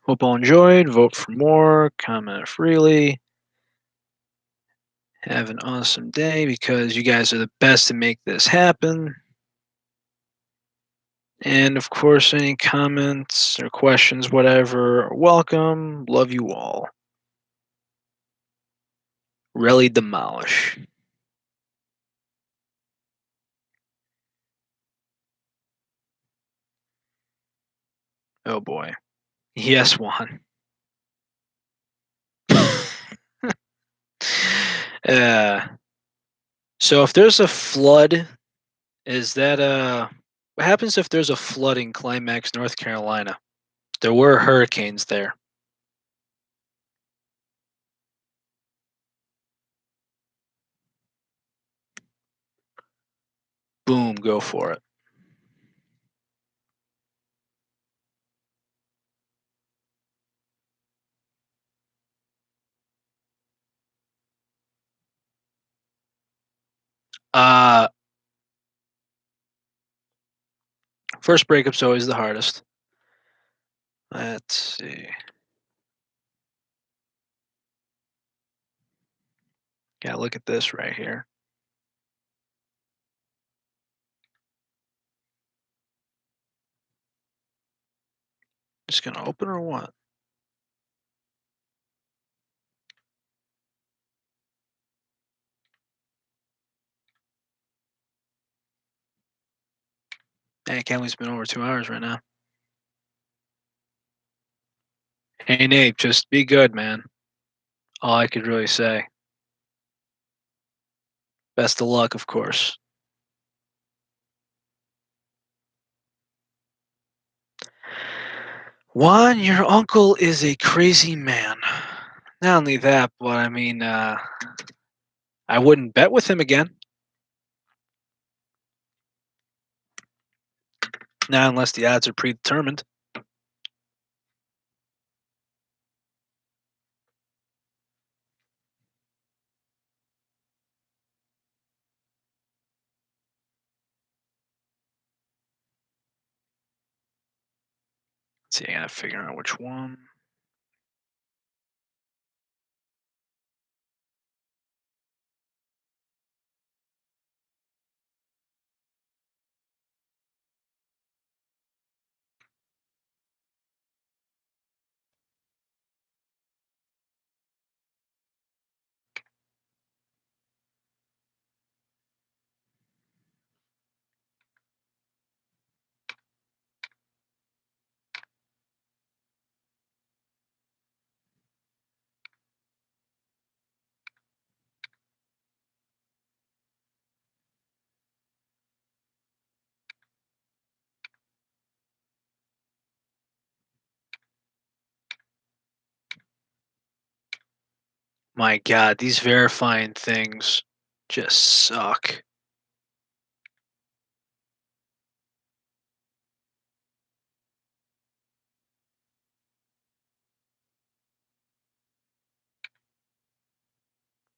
A: Hope all enjoyed. Vote for more. Comment freely. Have an awesome day because you guys are the best to make this happen. And of course, any comments or questions, whatever, are welcome. Love you all. Really demolish. Oh boy. Yes, Juan. uh, so if there's a flood, is that what happens if there's a flood in Climax, North Carolina? There were hurricanes there. Boom, go for it. Uh, First breakup's always the hardest. Let's see. Yeah, look at this right here. Just gonna open or what? Hey, can't believe it's been over 2 hours right now. Hey Nate, just be good, man. All I could really say. Best of luck, of course. Juan, your uncle is a crazy man. Not only that, but I mean, I wouldn't bet with him again. Not unless the odds are predetermined. Let's see, I gotta figure out which one. My God, these verifying things just suck.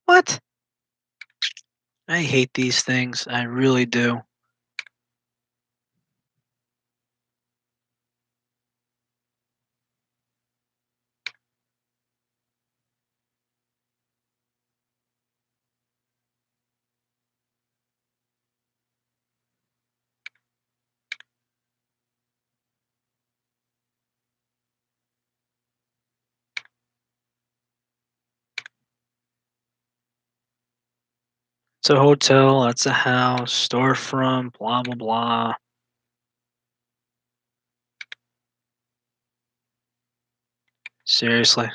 A: What? I hate these things. I really do. It's a hotel, that's a house, storefront, blah, blah, blah. Seriously.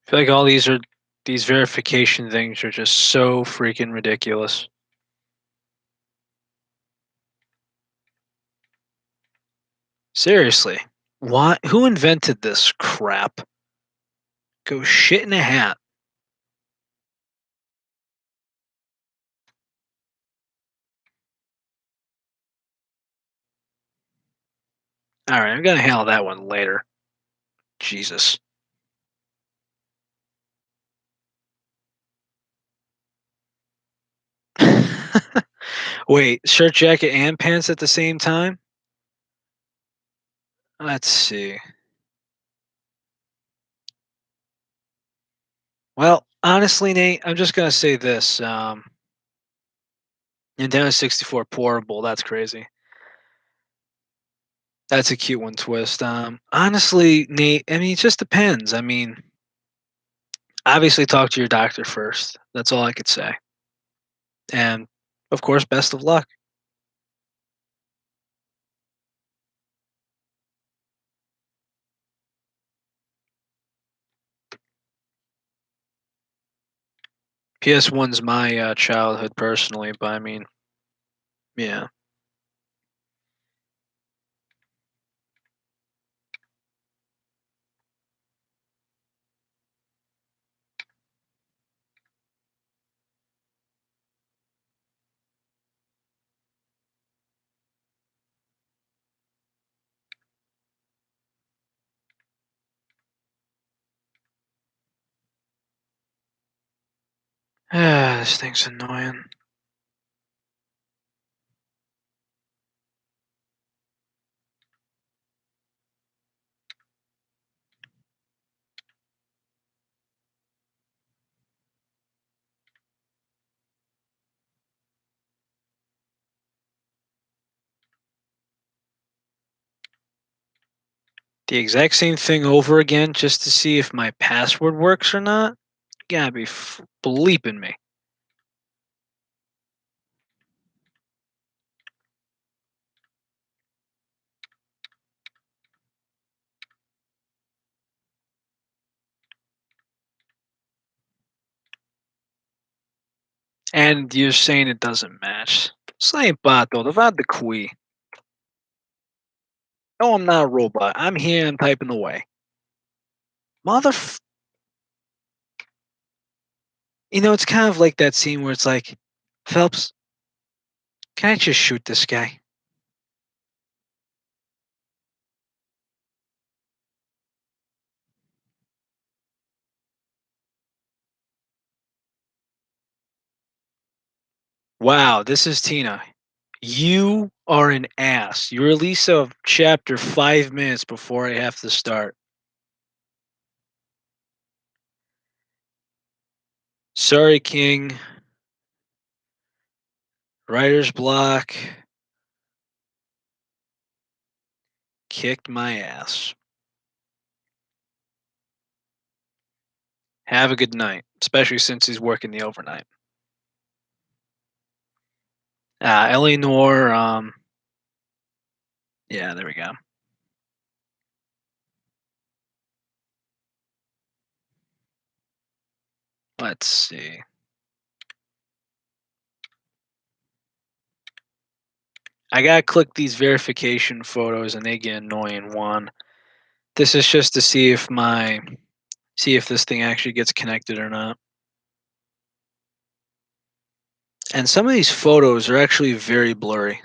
A: I feel like all these verification things are just so freaking ridiculous. Seriously. Why who invented this crap? Go shit in a hat. Alright, I'm gonna handle that one later. Jesus. Wait, shirt, jacket, and pants at the same time? Let's see. Well, honestly, Nate, I'm just gonna say this. Nintendo 64 portable, that's crazy. That's a cute one twist. Honestly, Nate, I mean, it just depends. I mean, obviously, talk to your doctor first. That's all I could say. And of course, best of luck. PS1's my childhood personally, but I mean, yeah. Ah, this thing's annoying. The exact same thing over again just to see if my password works or not? You gotta be bleeping me. And you're saying it doesn't match. Sai bato, davado qui. No, I'm not a robot. I'm here and typing away. Motherf. It's kind of like that scene where it's like, Phelps, can I just shoot this guy? Wow, this is Tina. You are an ass. You release a chapter 5 minutes before I have to start. Sorry, King. Writer's block. Kicked my ass. Have a good night, especially since he's working the overnight. Eleanor, yeah, there we go. Let's see. I gotta click these verification photos and they get annoying. One. This is just to see if this thing actually gets connected or not. And some of these photos are actually very blurry.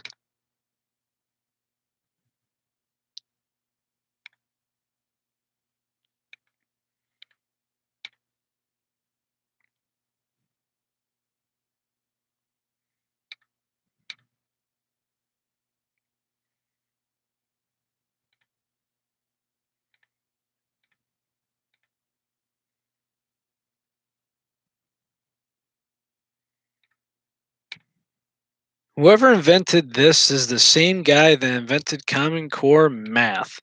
A: Whoever invented this is the same guy that invented Common Core math.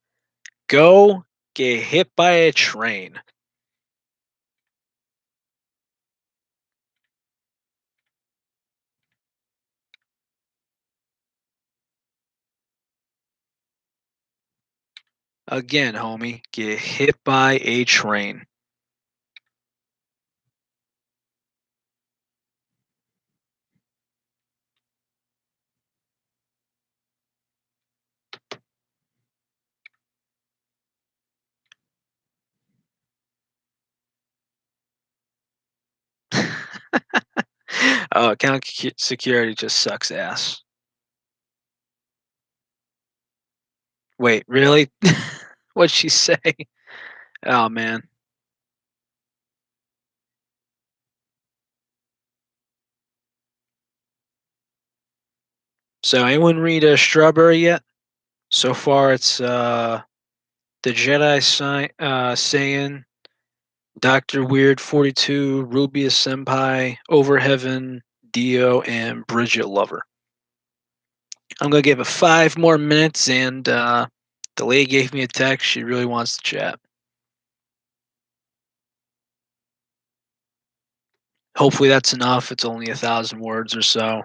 A: Go get hit by a train. Again, homie, get hit by a train. Oh, account security just sucks ass. Wait, really? What'd she say? Oh man. So anyone read Strawberry yet? So far, it's the Jedi Saiyan, Doctor Weird 42, Rubius Senpai, Overheaven, Dio, and Bridget Lover. I'm gonna give it 5 more minutes, and the lady gave me a text. She really wants to chat. Hopefully that's enough. It's only 1,000 words or so,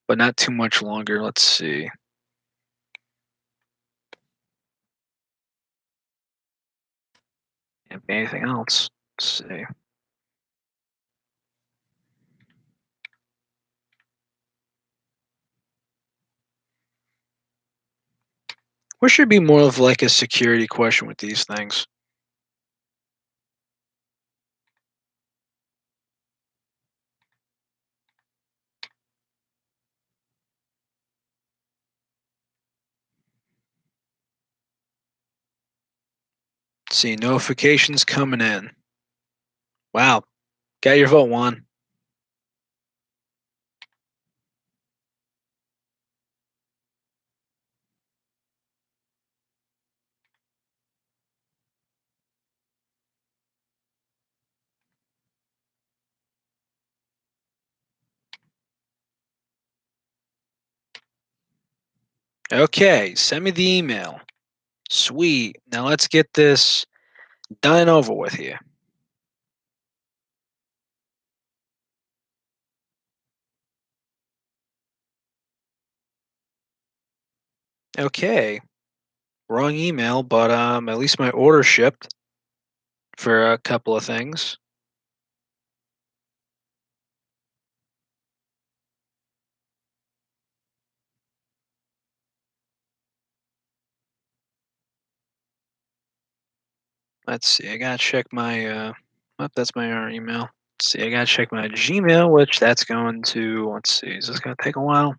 A: but not too much longer. Let's see. If anything else, let's see. What should be more of like a security question with these things? Let's see, notifications coming in. Wow, got your vote, Juan. Okay, send me the email. Sweet. Now let's get this done and over with here. Okay, wrong email, but at least my order shipped for a couple of things. Let's see. I gotta check my oh, that's my email. Let's see. I gotta check my Gmail, which that's going to. Let's see. Is this gonna take a while?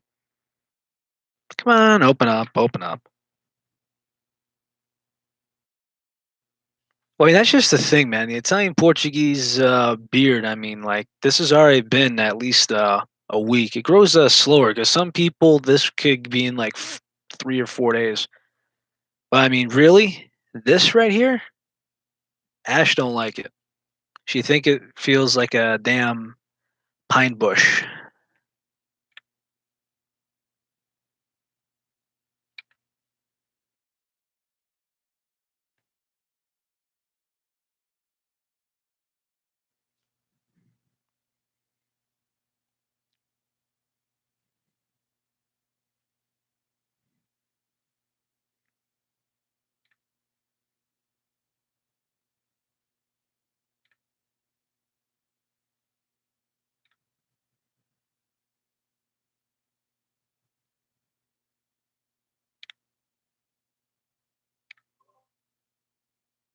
A: Come on, open up, open up. Well, I mean, that's just the thing, man. The Italian Portuguese beard. I mean, like this has already been at least a week. It grows slower because some people this could be in like 3 or 4 days. But I mean, really, this right here, Ash don't like it. She think it feels like a damn pine bush.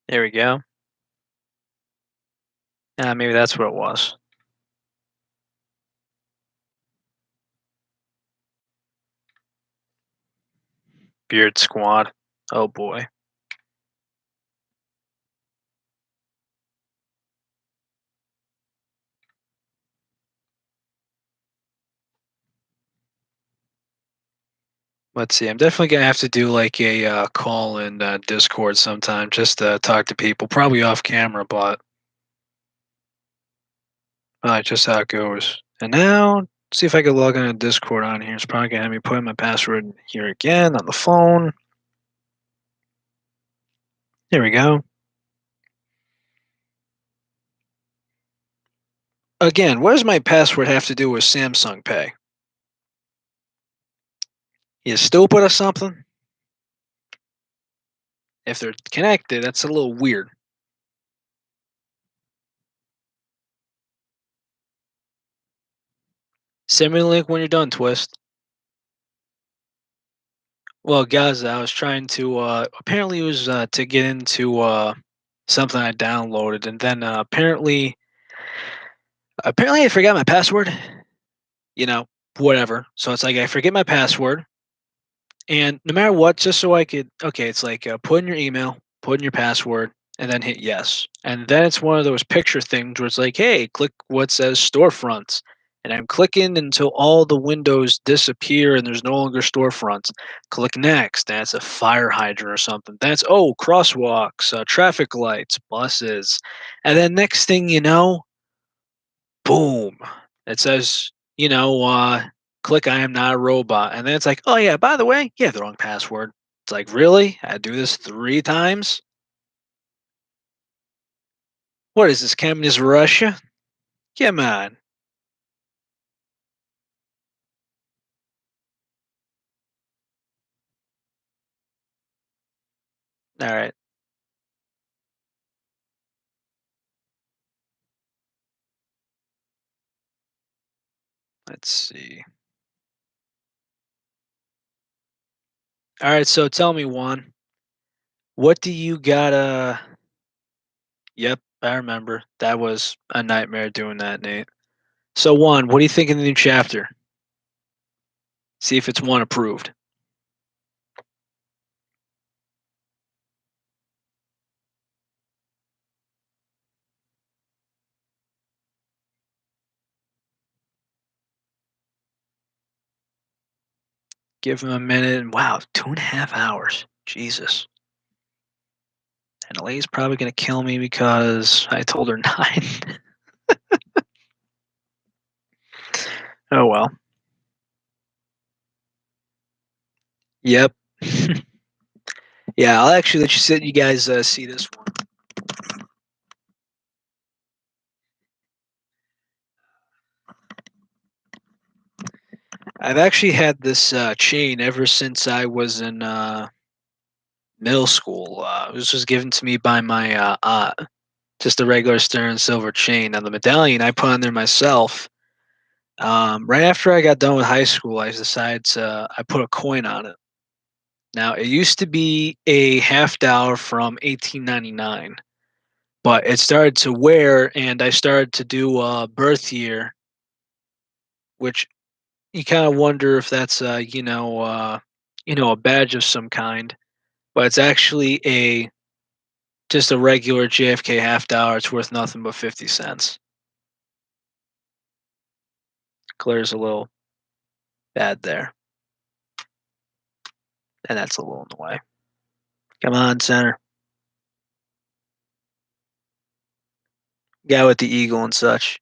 A: There we go. Maybe that's what it was. Beard Squad. Oh boy. Let's see. I'm definitely gonna have to do like a call in Discord sometime just to talk to people, probably off camera, but just how it goes. And now, see if I can log on to Discord on here. It's probably gonna have me put in my password here again on the phone. There we go. Again, what does my password have to do with Samsung Pay? You stupid or something? If they're connected, that's a little weird. Send me the link when you're done, Twist. Well, guys, I was trying to. Apparently, it was to get into something I downloaded, and then apparently, I forgot my password. You know, whatever. So it's like I forget my password, and no matter what, just so I could. Okay, it's like put in your email, put in your password, and then hit yes. And then it's one of those picture things where it's like, hey, click what says storefronts. And I'm clicking until all the windows disappear and there's no longer storefronts. Click next. That's a fire hydrant or something. That's, oh, crosswalks, traffic lights, buses. And then next thing you know, boom, it says, click I am not a robot. And then it's like, oh, yeah, by the way, you have the wrong password. It's like, really? I do this 3 times? What is this, communist Russia? Come on. All right, let's see. All right, so tell me, Juan, what do you got? Yep, I remember. That was a nightmare doing that, Nate. So, Juan, what do you think of the new chapter? See if it's one approved. Give him a minute. And wow, 2.5 hours. Jesus. And Ela's probably going to kill me because I told her 9. Oh, well. Yep. Yeah, I'll actually let you sit. You guys see this one. I've actually had this chain ever since I was in middle school. This was given to me by my aunt. Just a regular Stern silver chain. Now the medallion I put on there myself. Right after I got done with high school, I decided to I put a coin on it. Now it used to be a half dollar from 1899, but it started to wear, and I started to do birth year, which you kind of wonder if that's a badge of some kind, but it's actually a just a regular JFK half dollar. It's worth nothing but 50 cents. Clears a little bad there, and that's a little in the way. Come on, center. Guy with the eagle and such.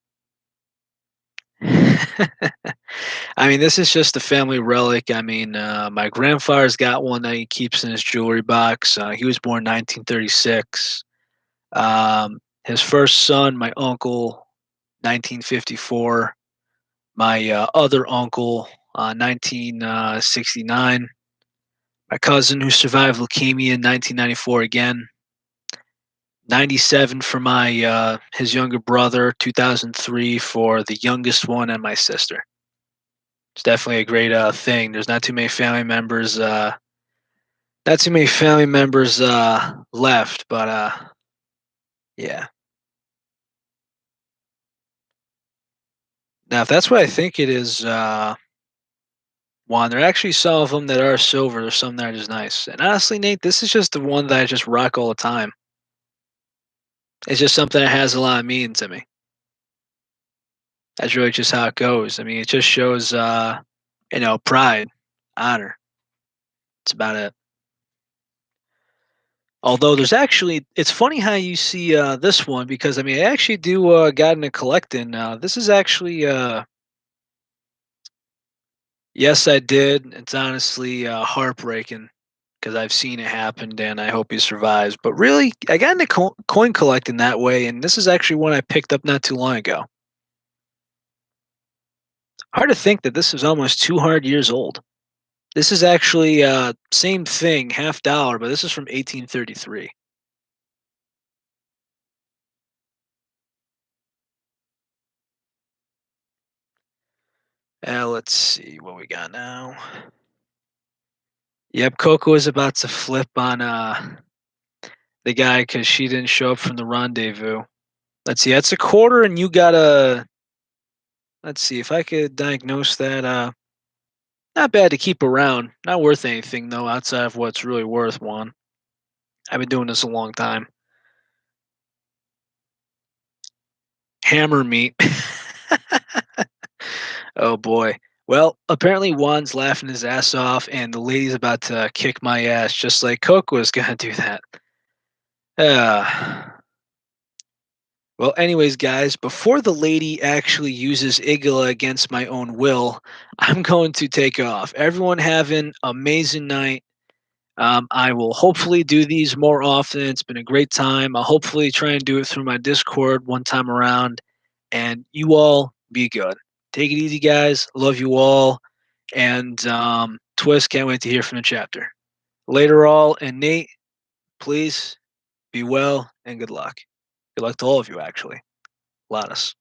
A: I mean, this is just a family relic. I mean, my grandfather's got one that he keeps in his jewelry box. He was born 1936. His first son, my uncle, 1954. My other uncle, 1969. My cousin, who survived leukemia in 1994 again. 97 for my his younger brother, 2003 for the youngest one and my sister. It's definitely a great thing. There's not too many family members left, but yeah. Now if that's what I think it is, Juan, there are actually some of them that are silver. There's some that are just nice. And honestly, Nate, this is just the one that I just rock all the time. It's just something that has a lot of meaning to me. That's really just how it goes. I mean, it just shows, pride, honor. It's about it. Although there's actually, it's funny how you see this one because I mean, I actually do got into collecting. This is actually, yes, I did. It's honestly heartbreaking because I've seen it happen, and I hope he survives. But really, I got into coin collecting that way, and this is actually one I picked up not too long ago. Hard to think that this is almost 200 years old. This is actually same thing, half dollar, but this is from 1833. Let's see what we got now. Yep, Coco is about to flip on the guy because she didn't show up from the rendezvous. Let's see, that's a quarter, and you got a. Let's see if I could diagnose that. Not bad to keep around. Not worth anything though, outside of what's really worth one. I've been doing this a long time. Hammer meat. Oh boy. Well, apparently Juan's laughing his ass off, and the lady's about to kick my ass, just like Coco was gonna do that. Uh, well, anyways, guys, before the lady actually uses Igala against my own will, I'm going to take off. Everyone have an amazing night. I will hopefully do these more often. It's been a great time. I'll hopefully try and do it through my Discord one time around. And you all be good. Take it easy, guys. Love you all. And Twist, can't wait to hear from the chapter. Later, all. And Nate, please be well and good luck. Good luck to all of you, actually. Lotus.